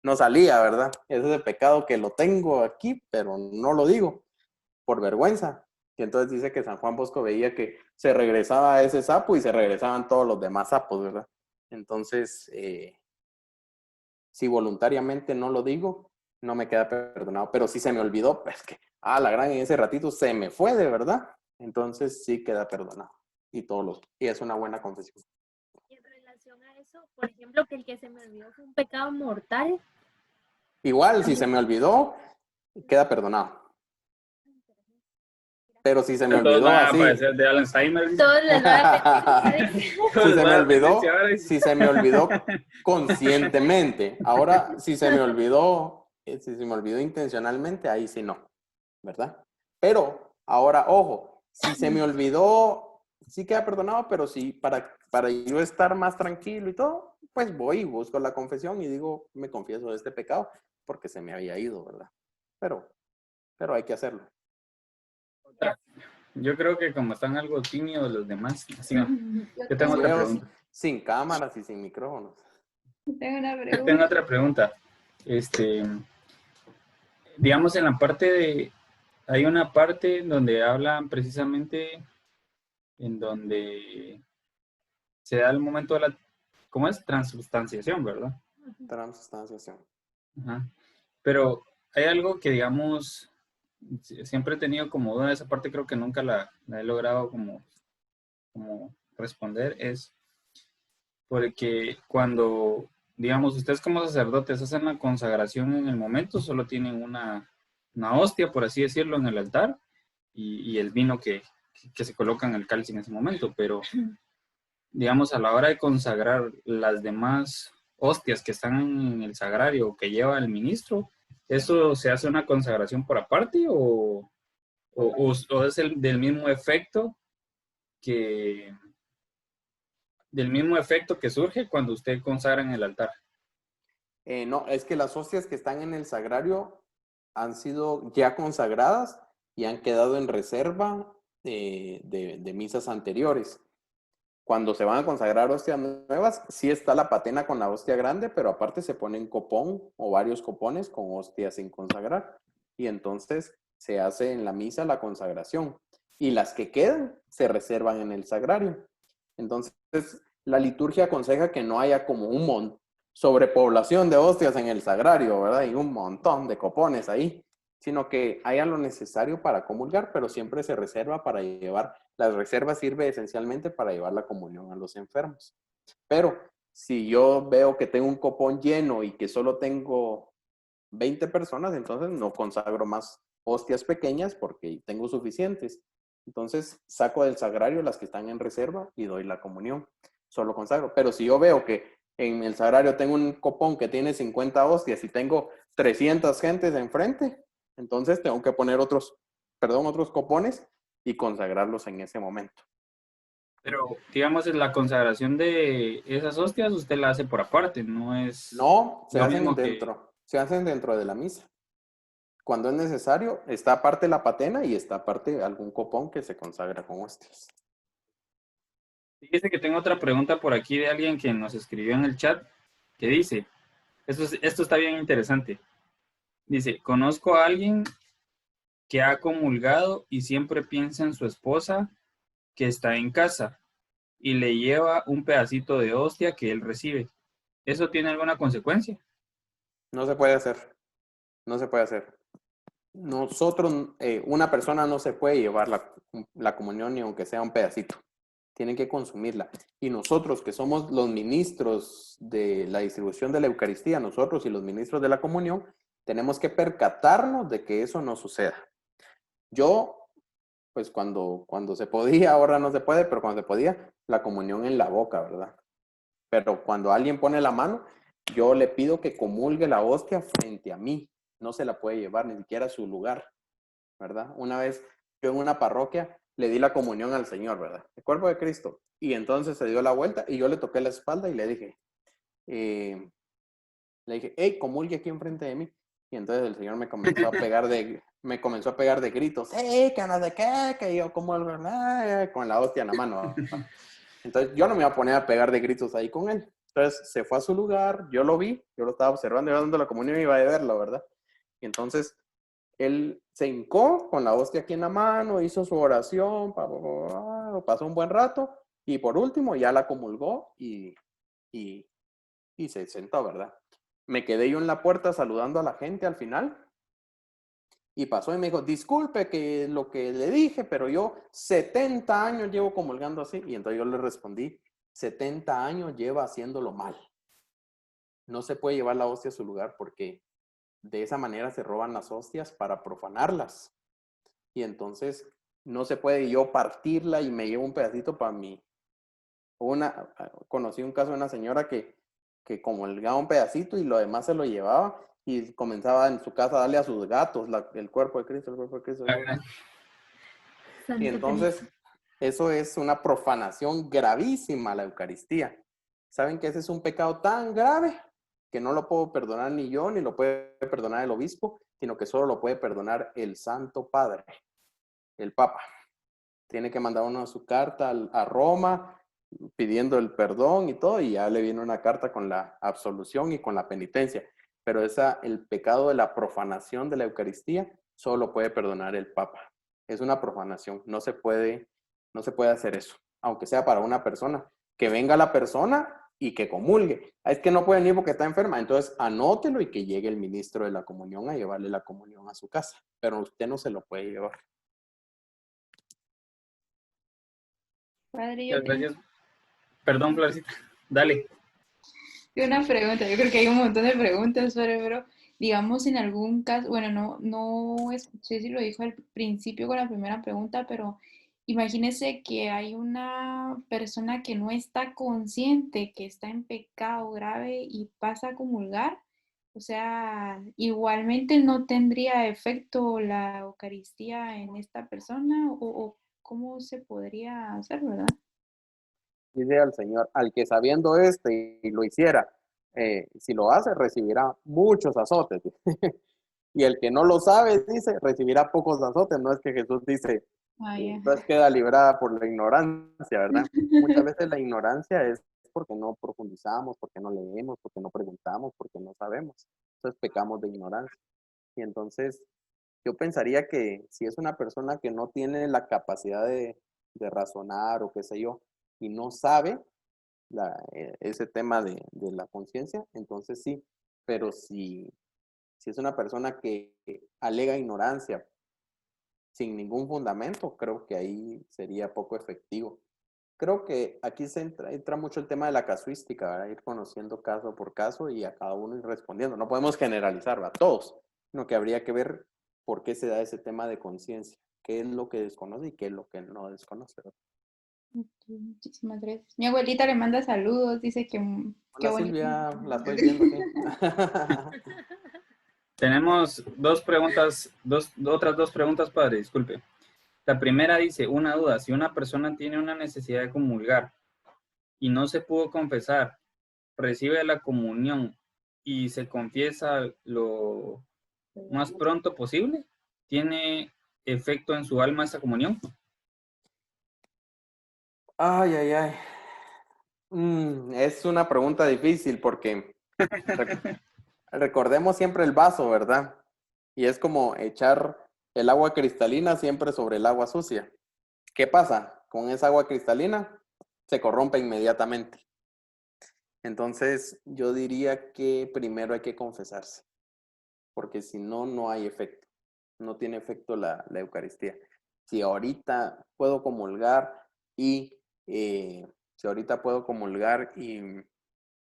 No salía, ¿verdad? Ese es el pecado que lo tengo aquí, pero no lo digo por vergüenza. Y entonces dice que San Juan Bosco veía que se regresaba a ese sapo y se regresaban todos los demás sapos, ¿verdad? Entonces, si voluntariamente no lo digo, no me queda perdonado. Pero si se me olvidó, pues que, la gran, en ese ratito se me fue de verdad. Entonces sí queda perdonado. Y es una buena confesión. Y en relación a eso, por ejemplo, que el que se me olvidó fue un pecado mortal. Igual, si se me olvidó, queda perdonado. Pero si se me Todos olvidó van a así, aparecer de Alzheimer. Todos les van a si se me olvidó conscientemente. Ahora, si se me olvidó intencionalmente, ahí sí no, ¿verdad? Pero ahora, ojo, si se me olvidó, sí queda perdonado, pero sí, para yo estar más tranquilo y todo, pues voy y busco la confesión y digo, me confieso de este pecado, porque se me había ido, ¿verdad? Pero hay que hacerlo. Yo creo que como están algo tímidos los demás, así no. Yo tengo otra pregunta. Sin cámaras y sin micrófonos. Tengo una Yo pregunta. tengo otra pregunta. Digamos en la parte de, hay una parte donde hablan precisamente en donde se da el momento de la, ¿cómo es? Transubstanciación, ¿verdad? Transubstanciación. Ajá. Pero hay algo que, digamos, siempre he tenido como duda de esa parte, creo que nunca la he logrado como responder, es porque cuando, digamos, ustedes como sacerdotes hacen la consagración en el momento, solo tienen una hostia, por así decirlo, en el altar y el vino que se coloca en el cáliz en ese momento, pero digamos, a la hora de consagrar las demás hostias que están en el sagrario que lleva el ministro, ¿eso se hace una consagración por aparte o es del mismo efecto que surge cuando usted consagra en el altar? No, es que las hostias que están en el sagrario han sido ya consagradas y han quedado en reserva de misas anteriores. Cuando se van a consagrar hostias nuevas, sí está la patena con la hostia grande, pero aparte se pone un copón o varios copones con hostias sin consagrar. Y entonces se hace en la misa la consagración. Y las que quedan se reservan en el sagrario. Entonces, la liturgia aconseja que no haya como sobrepoblación de hostias en el sagrario, ¿verdad? Y un montón de copones ahí, sino que haya lo necesario para comulgar, pero siempre se reserva para llevar. La reserva sirve esencialmente para llevar la comunión a los enfermos. Pero si yo veo que tengo un copón lleno y que solo tengo 20 personas, entonces no consagro más hostias pequeñas porque tengo suficientes. Entonces saco del sagrario las que están en reserva y doy la comunión. Solo consagro. Pero si yo veo que en el sagrario tengo un copón que tiene 50 hostias y tengo 300 gentes enfrente, entonces tengo que poner otros copones y consagrarlos en ese momento. Pero, digamos, en la consagración de esas hostias, usted la hace por aparte, no es No, se lo hacen mismo que... se hacen dentro de la misa. Cuando es necesario, está aparte la patena y está aparte algún copón que se consagra con hostias. Fíjese que tengo otra pregunta por aquí de alguien que nos escribió en el chat, que dice, esto está bien interesante. Dice, conozco a alguien que ha comulgado y siempre piensa en su esposa que está en casa y le lleva un pedacito de hostia que él recibe. ¿Eso tiene alguna consecuencia? No se puede hacer. No se puede hacer. Nosotros, una persona no se puede llevar la comunión ni aunque sea un pedacito. Tienen que consumirla. Y nosotros, que somos los ministros de la distribución de la Eucaristía, nosotros y los ministros de la comunión, tenemos que percatarnos de que eso no suceda. Yo, pues cuando se podía, ahora no se puede, pero cuando se podía, la comunión en la boca, ¿verdad? Pero cuando alguien pone la mano, yo le pido que comulgue la hostia frente a mí. No se la puede llevar ni siquiera a su lugar, ¿verdad? Una vez yo en una parroquia le di la comunión al Señor, ¿verdad? El cuerpo de Cristo. Y entonces se dio la vuelta y yo le toqué la espalda y le dije, hey, comulgue aquí enfrente de mí. Y entonces el Señor me comenzó a pegar de gritos, hey, que no sé qué, que yo comulgo, con la hostia en la mano. Entonces yo no me iba a poner a pegar de gritos ahí con él. Entonces se fue a su lugar, yo lo vi, yo lo estaba observando, yo dando la comunión y iba a verlo, ¿verdad? Y entonces él se hincó con la hostia aquí en la mano, hizo su oración, pasó un buen rato y por último ya la comulgó y se sentó, ¿verdad? Me quedé yo en la puerta saludando a la gente al final y pasó y me dijo, disculpe que lo que le dije, pero yo 70 años llevo comulgando así. Y entonces yo le respondí, 70 años lleva haciéndolo mal. No se puede llevar la hostia a su lugar porque de esa manera se roban las hostias para profanarlas. Y entonces no se puede yo partirla y me llevo un pedacito para mí. Conocí un caso de una señora que comulgaba un pedacito y lo demás se lo llevaba y comenzaba en su casa a darle a sus gatos el cuerpo de Cristo, el cuerpo de Cristo. Y entonces eso es una profanación gravísima a la Eucaristía. ¿Saben que ese es un pecado tan grave que no lo puedo perdonar ni yo, ni lo puede perdonar el obispo, sino que solo lo puede perdonar el Santo Padre, el Papa? Tiene que mandar uno su carta a Roma pidiendo el perdón y todo, y ya le viene una carta con la absolución y con la penitencia. Pero el pecado de la profanación de la Eucaristía solo lo puede perdonar el Papa. Es una profanación, no se puede hacer eso, aunque sea para una persona. Que venga la persona y que comulgue. Es que no puede venir porque está enferma, entonces anótelo y que llegue el ministro de la comunión a llevarle la comunión a su casa, pero usted no se lo puede llevar. Padre, Muchas gracias. Perdón, Florcita. Dale. una pregunta, yo creo que hay un montón de preguntas, pero digamos en algún caso, bueno, no escuché si lo dijo al principio con la primera pregunta, pero imagínese que hay una persona que no está consciente, que está en pecado grave y pasa a comulgar, o sea, igualmente no tendría efecto la Eucaristía en esta persona, o cómo se podría hacer, ¿verdad? Dice al Señor, al que sabiendo y lo hiciera, si lo hace, recibirá muchos azotes. Y el que no lo sabe, dice, recibirá pocos azotes. No es que Jesús dice, entonces queda librada por la ignorancia, ¿verdad? Muchas veces la ignorancia es porque no profundizamos, porque no leemos, porque no preguntamos, porque no sabemos. Entonces pecamos de ignorancia. Y entonces yo pensaría que si es una persona que no tiene la capacidad de razonar o qué sé yo, y no sabe ese tema de la conciencia, entonces sí. Pero si es una persona que alega ignorancia sin ningún fundamento, creo que ahí sería poco efectivo. Creo que aquí entra mucho el tema de la casuística, ¿verdad? Ir conociendo caso por caso y a cada uno ir respondiendo. No podemos generalizar a todos, sino que habría que ver por qué se da ese tema de conciencia, qué es lo que desconoce y qué es lo que no desconoce, ¿verdad? Muchísimas gracias. Mi abuelita le manda saludos, dice que Hola Silvia, la estoy viendo aquí. Tenemos otras dos preguntas, padre, disculpe. La primera dice, una duda, si una persona tiene una necesidad de comulgar y no se pudo confesar, recibe la comunión y se confiesa lo más pronto posible, ¿tiene efecto en su alma esa comunión? Ay, ay, ay. Es una pregunta difícil porque recordemos siempre el vaso, ¿verdad? Y es como echar el agua cristalina siempre sobre el agua sucia. ¿Qué pasa? Con esa agua cristalina se corrompe inmediatamente. Entonces, yo diría que primero hay que confesarse, porque si no, no hay efecto. No tiene efecto la Eucaristía. Si ahorita puedo comulgar y si ahorita puedo comulgar y,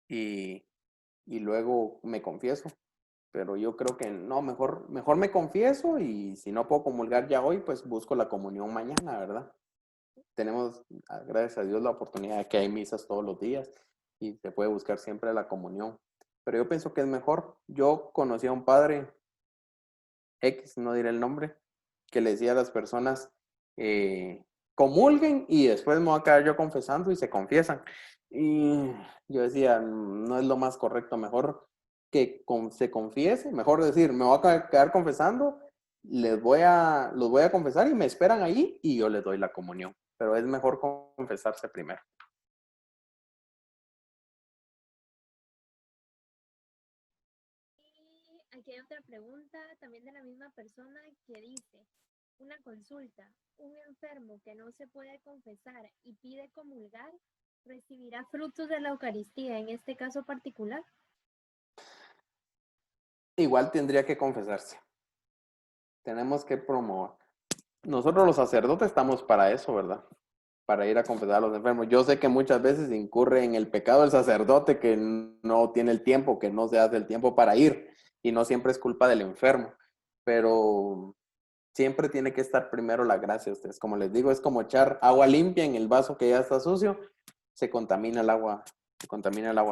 y luego me confieso, pero yo creo que no, mejor me confieso y si no puedo comulgar ya hoy, pues busco la comunión mañana, ¿verdad? Tenemos, gracias a Dios, la oportunidad de que hay misas todos los días y se puede buscar siempre la comunión. Pero yo pienso que es mejor. Yo conocí a un padre X, no diré el nombre, que le decía a las personas, comulguen y después me voy a quedar yo confesando y se confiesan. Y yo decía, no es lo más correcto, mejor que se confiese, mejor decir, me voy a quedar confesando, los voy a confesar y me esperan ahí y yo les doy la comunión. Pero es mejor confesarse primero. Y aquí hay otra pregunta también de la misma persona que dice, una consulta, un enfermo que no se puede confesar y pide comulgar, ¿recibirá frutos de la Eucaristía en este caso particular? Igual tendría que confesarse. Tenemos que promover. Nosotros los sacerdotes estamos para eso, ¿verdad? Para ir a confesar a los enfermos. Yo sé que muchas veces incurre en el pecado el sacerdote que no tiene el tiempo, que no se hace el tiempo para ir y no siempre es culpa del enfermo, pero siempre tiene que estar primero la gracia. Ustedes, como les digo, es como echar agua limpia en el vaso que ya está sucio, se contamina el agua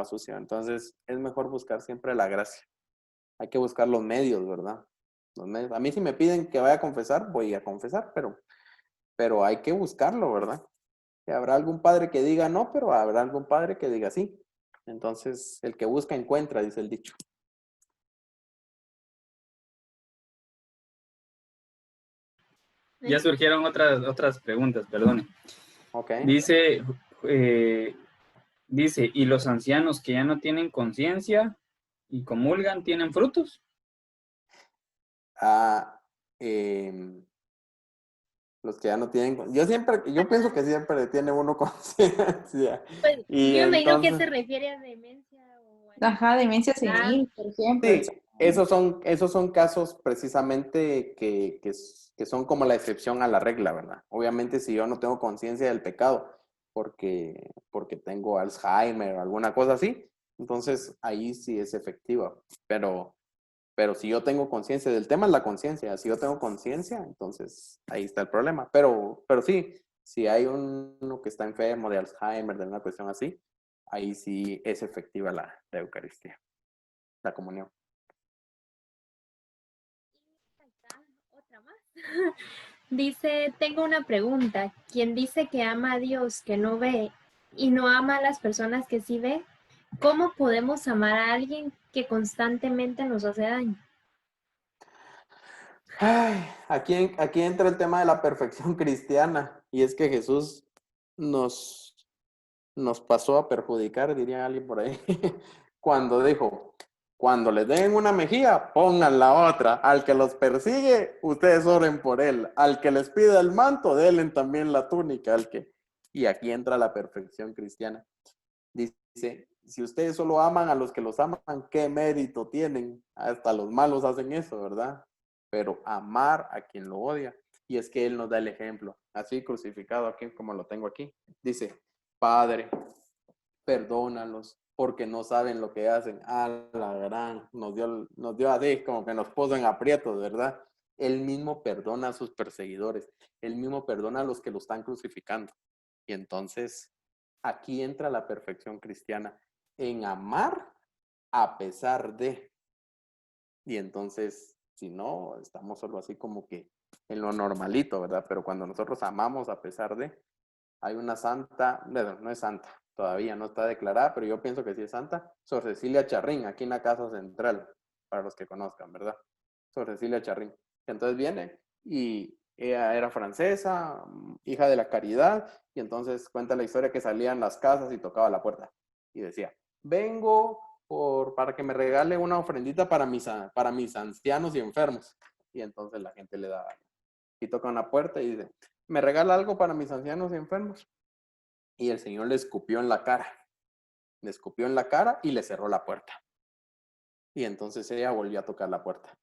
sucia. Entonces es mejor buscar siempre la gracia. Hay que buscar los medios, ¿verdad? Los medios. A mí si me piden que vaya a confesar, voy a confesar, pero hay que buscarlo, ¿verdad? Que habrá algún padre que diga no, pero habrá algún padre que diga sí. Entonces, el que busca encuentra, dice el dicho. Ya surgieron otras preguntas, perdone. Ok. Dice, ¿y los ancianos que ya no tienen conciencia y comulgan tienen frutos? Ah, los que ya no tienen, yo pienso que siempre tiene uno conciencia. Pues Y yo me imagino que entonces, se refiere a demencia o Ajá, demencia Ah, senil, por ejemplo. sí, esos son casos precisamente que son como la excepción a la regla, ¿verdad? Obviamente si yo no tengo conciencia del pecado porque tengo Alzheimer o alguna cosa así, entonces ahí sí es efectiva. Pero si yo tengo conciencia, del tema es la conciencia, si yo tengo conciencia, entonces ahí está el problema. Pero sí, si hay uno que está enfermo de Alzheimer, de una cuestión así, ahí sí es efectiva la Eucaristía, la comunión. acá, otra más. Dice, tengo una pregunta. ¿Quién dice que ama a Dios que no ve y no ama a las personas que sí ve? ¿Cómo podemos amar a alguien que constantemente nos hace daño? Ay, aquí entra el tema de la perfección cristiana y es que Jesús nos, nos pasó a perjudicar, diría alguien por ahí, cuando dijo, cuando les den una mejilla, pongan la otra. Al que los persigue, ustedes oren por él. Al que les pide el manto, denle también la túnica. Y aquí entra la perfección cristiana. Dice, si ustedes solo aman a los que los aman, ¿qué mérito tienen? Hasta los malos hacen eso, ¿verdad? Pero amar a quien lo odia. Y es que Él nos da el ejemplo, así crucificado aquí como lo tengo aquí. Dice, Padre, perdónalos porque no saben lo que hacen. Ah, la gran, nos dio así, como que nos puso en aprietos, ¿verdad? Él mismo perdona a sus perseguidores. Él mismo perdona a los que lo están crucificando. Y entonces, aquí entra la perfección cristiana, en amar a pesar de. Y entonces, si no, estamos solo así como que en lo normalito, ¿verdad? Pero cuando nosotros amamos a pesar de, hay una santa, bueno, no es santa, todavía no está declarada, pero yo pienso que sí es santa, Sor Cecilia Charrín, aquí en la Casa Central, para los que conozcan, ¿verdad? Sor Cecilia Charrín. Entonces viene y ella era francesa, hija de la caridad, y entonces cuenta la historia que salía en las casas y tocaba la puerta y decía, vengo para que me regale una ofrendita para mis ancianos y enfermos. Y entonces la gente le da y toca una puerta y dice, ¿me regala algo para mis ancianos y enfermos? Y el Señor le escupió en la cara. Le escupió en la cara y le cerró la puerta. Y entonces ella volvió a tocar la puerta.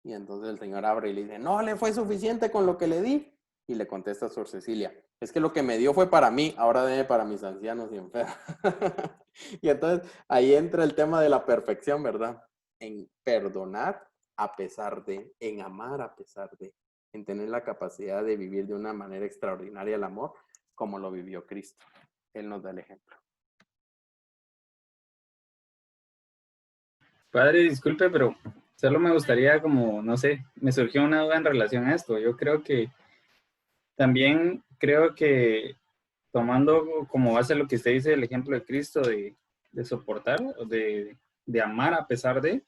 Y entonces el Señor abre y le dice, no le fue suficiente con lo que le di. Y le contesta a Sor Cecilia, es que lo que me dio fue para mí, ahora debe para mis ancianos y enfermos. Y entonces ahí entra el tema de la perfección, ¿verdad? En perdonar a pesar de, en amar a pesar de, en tener la capacidad de vivir de una manera extraordinaria el amor, como lo vivió Cristo. Él nos da el ejemplo. Padre, disculpe, pero solo me gustaría como, no sé, me surgió una duda en relación a esto. Yo creo que también creo que tomando como base lo que usted dice, el ejemplo de Cristo de soportar, de amar a pesar de,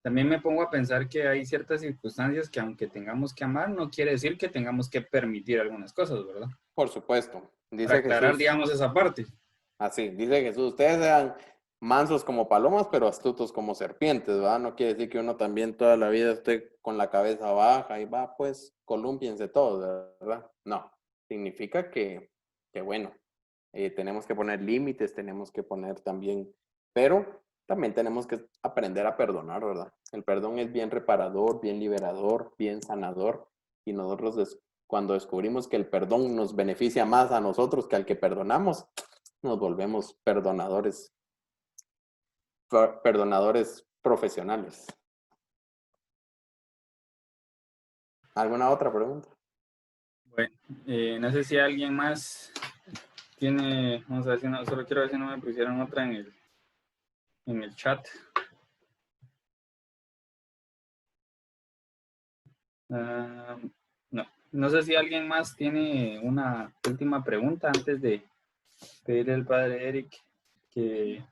también me pongo a pensar que hay ciertas circunstancias que aunque tengamos que amar, no quiere decir que tengamos que permitir algunas cosas, ¿verdad? Por supuesto, Para dice aclarar, Jesús, digamos, esa parte. así, dice Jesús, ustedes sean mansos como palomas, pero astutos como serpientes, ¿verdad? No quiere decir que uno también toda la vida esté con la cabeza baja y va, pues, colúmpiense todos, ¿verdad? No, significa que bueno, tenemos que poner límites, tenemos que poner también, pero también tenemos que aprender a perdonar, ¿verdad? El perdón es bien reparador, bien liberador, bien sanador, y nosotros cuando descubrimos que el perdón nos beneficia más a nosotros que al que perdonamos, nos volvemos perdonadores profesionales. ¿Alguna otra pregunta? Bueno, no sé si alguien más tiene, vamos a ver si no, solo quiero ver si no me pusieron otra en el chat. No, no sé si alguien más tiene una última pregunta antes de pedirle al padre Eric que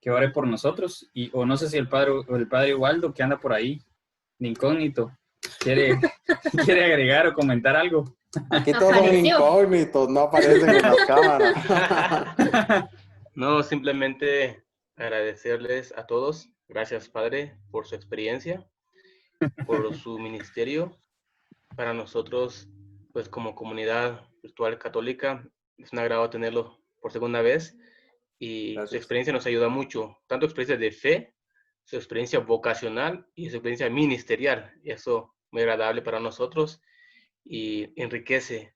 ore por nosotros, o no sé si el padre Waldo, que anda por ahí, de incógnito, quiere agregar o comentar algo. Aquí todos son incógnitos, no aparecen en las cámaras. No, simplemente agradecerles a todos. Gracias, Padre, por su experiencia, por su ministerio. Para nosotros, pues como comunidad virtual católica, es un agrado tenerlo por segunda vez. Y Gracias. Su experiencia nos ayuda mucho, tanto experiencia de fe, su experiencia vocacional y su experiencia ministerial. Eso muy agradable para nosotros y enriquece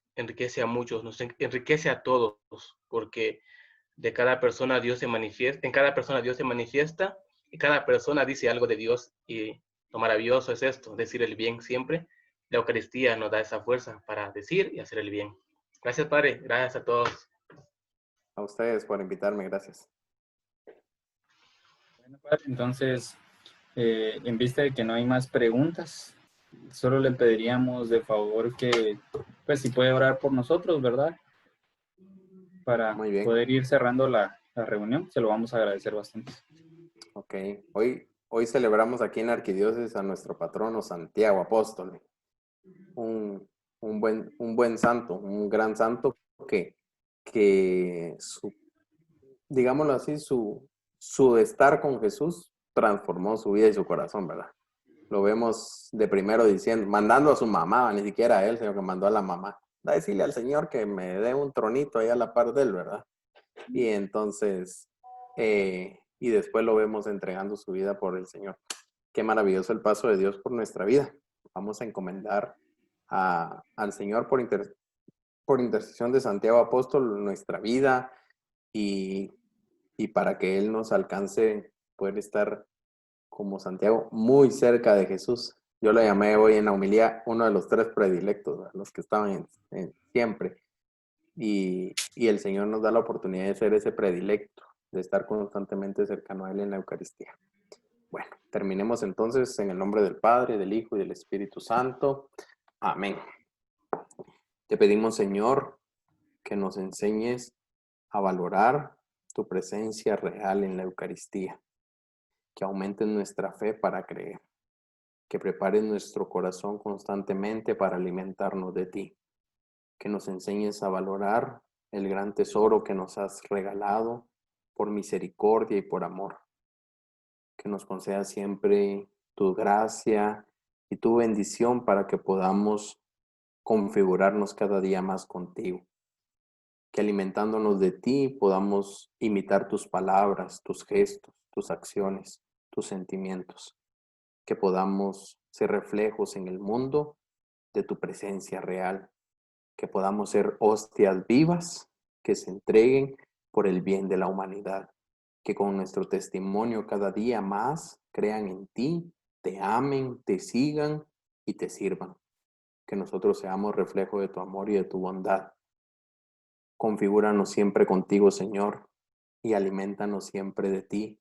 a muchos, nos enriquece a todos, porque de cada persona Dios se manifiesta, en cada persona Dios se manifiesta y cada persona dice algo de Dios, y lo maravilloso es esto, decir el bien siempre. La Eucaristía nos da esa fuerza para decir y hacer el bien. Gracias, Padre. Gracias a todos. A ustedes por invitarme, gracias. Bueno, padre, entonces, en vista de que no hay más preguntas, solo le pediríamos de favor que, pues, si puede orar por nosotros, ¿verdad? Para Muy bien. poder ir cerrando la reunión, se lo vamos a agradecer bastante. Ok, hoy celebramos aquí en la Arquidiócesis a nuestro patrono Santiago Apóstol, un buen santo, un gran santo que digámoslo así, su estar con Jesús transformó su vida y su corazón, ¿verdad? Lo vemos de primero diciendo, mandando a su mamá, ni siquiera a él, sino que mandó a la mamá. Da decirle al Señor que me dé un tronito ahí a la par de él, ¿verdad? Y entonces, y después lo vemos entregando su vida por el Señor. Qué maravilloso el paso de Dios por nuestra vida. Vamos a encomendar al Señor por intercesión de Santiago Apóstol nuestra vida y para que Él nos alcance poder estar como Santiago muy cerca de Jesús. Yo lo llamé hoy en la homilía uno de los 3 predilectos, los que estaban siempre. Y el Señor nos da la oportunidad de ser ese predilecto, de estar constantemente cercano a Él en la Eucaristía. Bueno, terminemos entonces en el nombre del Padre, del Hijo y del Espíritu Santo. Amén. Te pedimos, Señor, que nos enseñes a valorar tu presencia real en la Eucaristía, que aumentes nuestra fe para creer, que prepares nuestro corazón constantemente para alimentarnos de ti, que nos enseñes a valorar el gran tesoro que nos has regalado por misericordia y por amor, que nos conceda siempre tu gracia y tu bendición para que podamos configurarnos cada día más contigo, que alimentándonos de ti podamos imitar tus palabras, tus gestos, tus acciones, tus sentimientos, que podamos ser reflejos en el mundo de tu presencia real, que podamos ser hostias vivas que se entreguen por el bien de la humanidad, que con nuestro testimonio cada día más crean en ti, te amen, te sigan y te sirvan, que nosotros seamos reflejo de tu amor y de tu bondad. Configúranos siempre contigo, Señor, y alimentanos siempre de ti,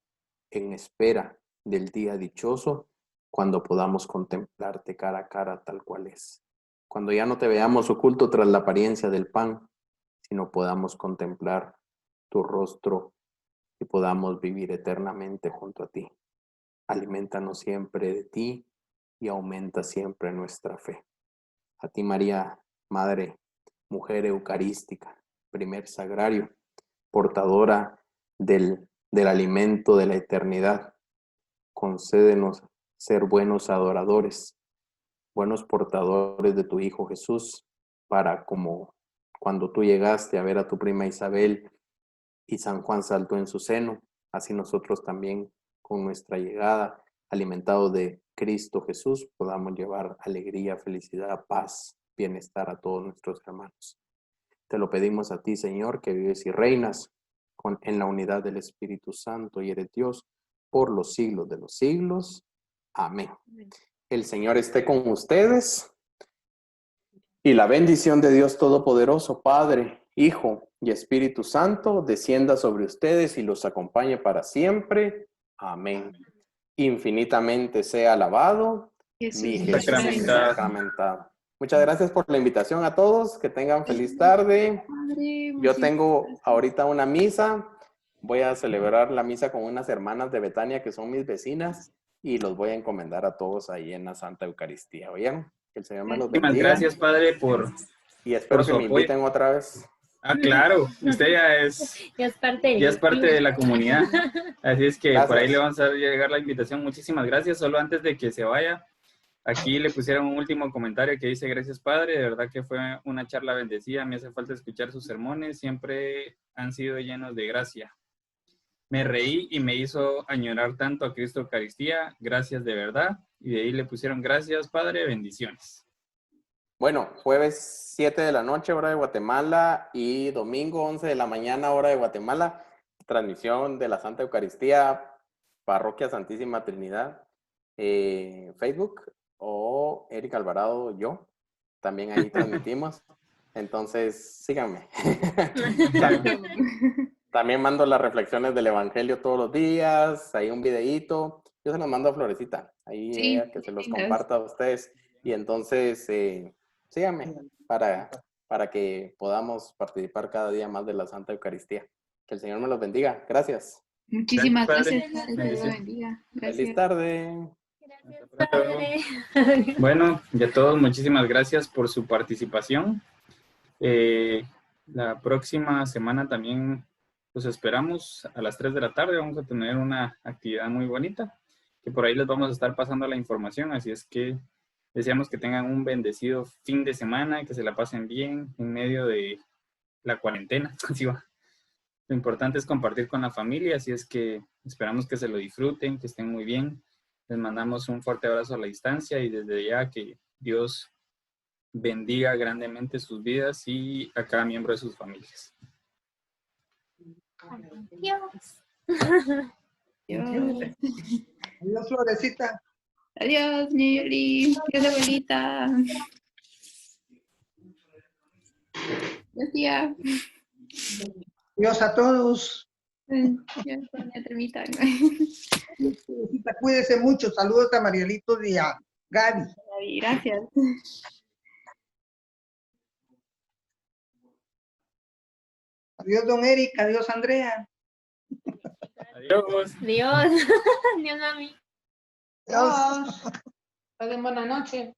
en espera del día dichoso, cuando podamos contemplarte cara a cara tal cual es. Cuando ya no te veamos oculto tras la apariencia del pan, sino podamos contemplar tu rostro y podamos vivir eternamente junto a ti. Alimentanos siempre de ti y aumenta siempre nuestra fe. A ti, María, Madre, Mujer Eucarística, primer sagrario, portadora del alimento de la eternidad, concédenos ser buenos adoradores, buenos portadores de tu Hijo Jesús, para como cuando tú llegaste a ver a tu prima Isabel y San Juan saltó en su seno, así nosotros también con nuestra llegada, alimentados de Cristo Jesús, podamos llevar alegría, felicidad, paz, bienestar a todos nuestros hermanos. Te lo pedimos a ti, Señor, que vives y reinas en la unidad del Espíritu Santo y eres Dios por los siglos de los siglos. Amén. El Señor esté con ustedes y la bendición de Dios Todopoderoso, Padre, Hijo y Espíritu Santo, descienda sobre ustedes y los acompañe para siempre. Amén. Infinitamente sea alabado mi Jesús sacramentado. Muchas gracias por la invitación a todos. Que tengan feliz tarde. Yo tengo ahorita una misa. Voy a celebrar la misa con unas hermanas de Betania que son mis vecinas y los voy a encomendar a todos ahí en la Santa Eucaristía. ¿Oyeron? Que el Señor me los bendiga. Muchísimas gracias, Padre, y espero que me apoyo. inviten otra vez. Ah, claro. Usted ya es parte de la comunidad. Así es que por ahí le vamos a llegar la invitación. Muchísimas gracias. Solo antes de que se vaya, aquí le pusieron un último comentario que dice: gracias, Padre, de verdad que fue una charla bendecida, me hace falta escuchar sus sermones, siempre han sido llenos de gracia. Me reí y me hizo añorar tanto a Cristo Eucaristía, gracias de verdad. Y de ahí le pusieron: gracias, Padre, bendiciones. Bueno, jueves 7 de la noche, hora de Guatemala, y domingo 11 de la mañana, hora de Guatemala, transmisión de la Santa Eucaristía, Parroquia Santísima Trinidad, Facebook, o Eric Alvarado, yo, también ahí transmitimos. Entonces, síganme. También mando las reflexiones del Evangelio todos los días, ahí un videíto. Yo se los mando a Florecita, ahí sí, ella que se los comparta a ustedes. Y entonces, síganme para que podamos participar cada día más de la Santa Eucaristía. Que el Señor me los bendiga. Gracias. Muchísimas gracias. Padre. Dios los bendiga. Gracias. Feliz tarde. Bueno, y a todos muchísimas gracias por su participación. La próxima semana también los esperamos a las 3 de la tarde. Vamos a tener una actividad muy bonita, que por ahí les vamos a estar pasando la información. Así es que deseamos que tengan un bendecido fin de semana, que se la pasen bien en medio de la cuarentena. Así va. Lo importante es compartir con la familia, así es que esperamos que se lo disfruten, que estén muy bien. Les mandamos un fuerte abrazo a la distancia y desde ya que Dios bendiga grandemente sus vidas y a cada miembro de sus familias. Adiós. Adiós. Adiós, Florecita. Adiós, Nelly. Adiós, abuelita. Adiós, tía. Adiós a todos. Ya termina. Florecita, cuídese mucho. Saludos a Marielito y a Gaby. Gracias. Adiós, don Eric. Adiós, Andrea. Adiós. Dios, Dios mami. Adiós. Pasen buena noche.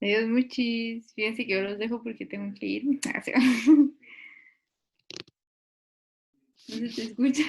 Adiós, muchis. Fíjense que yo los dejo porque tengo que ir. No se te escucha.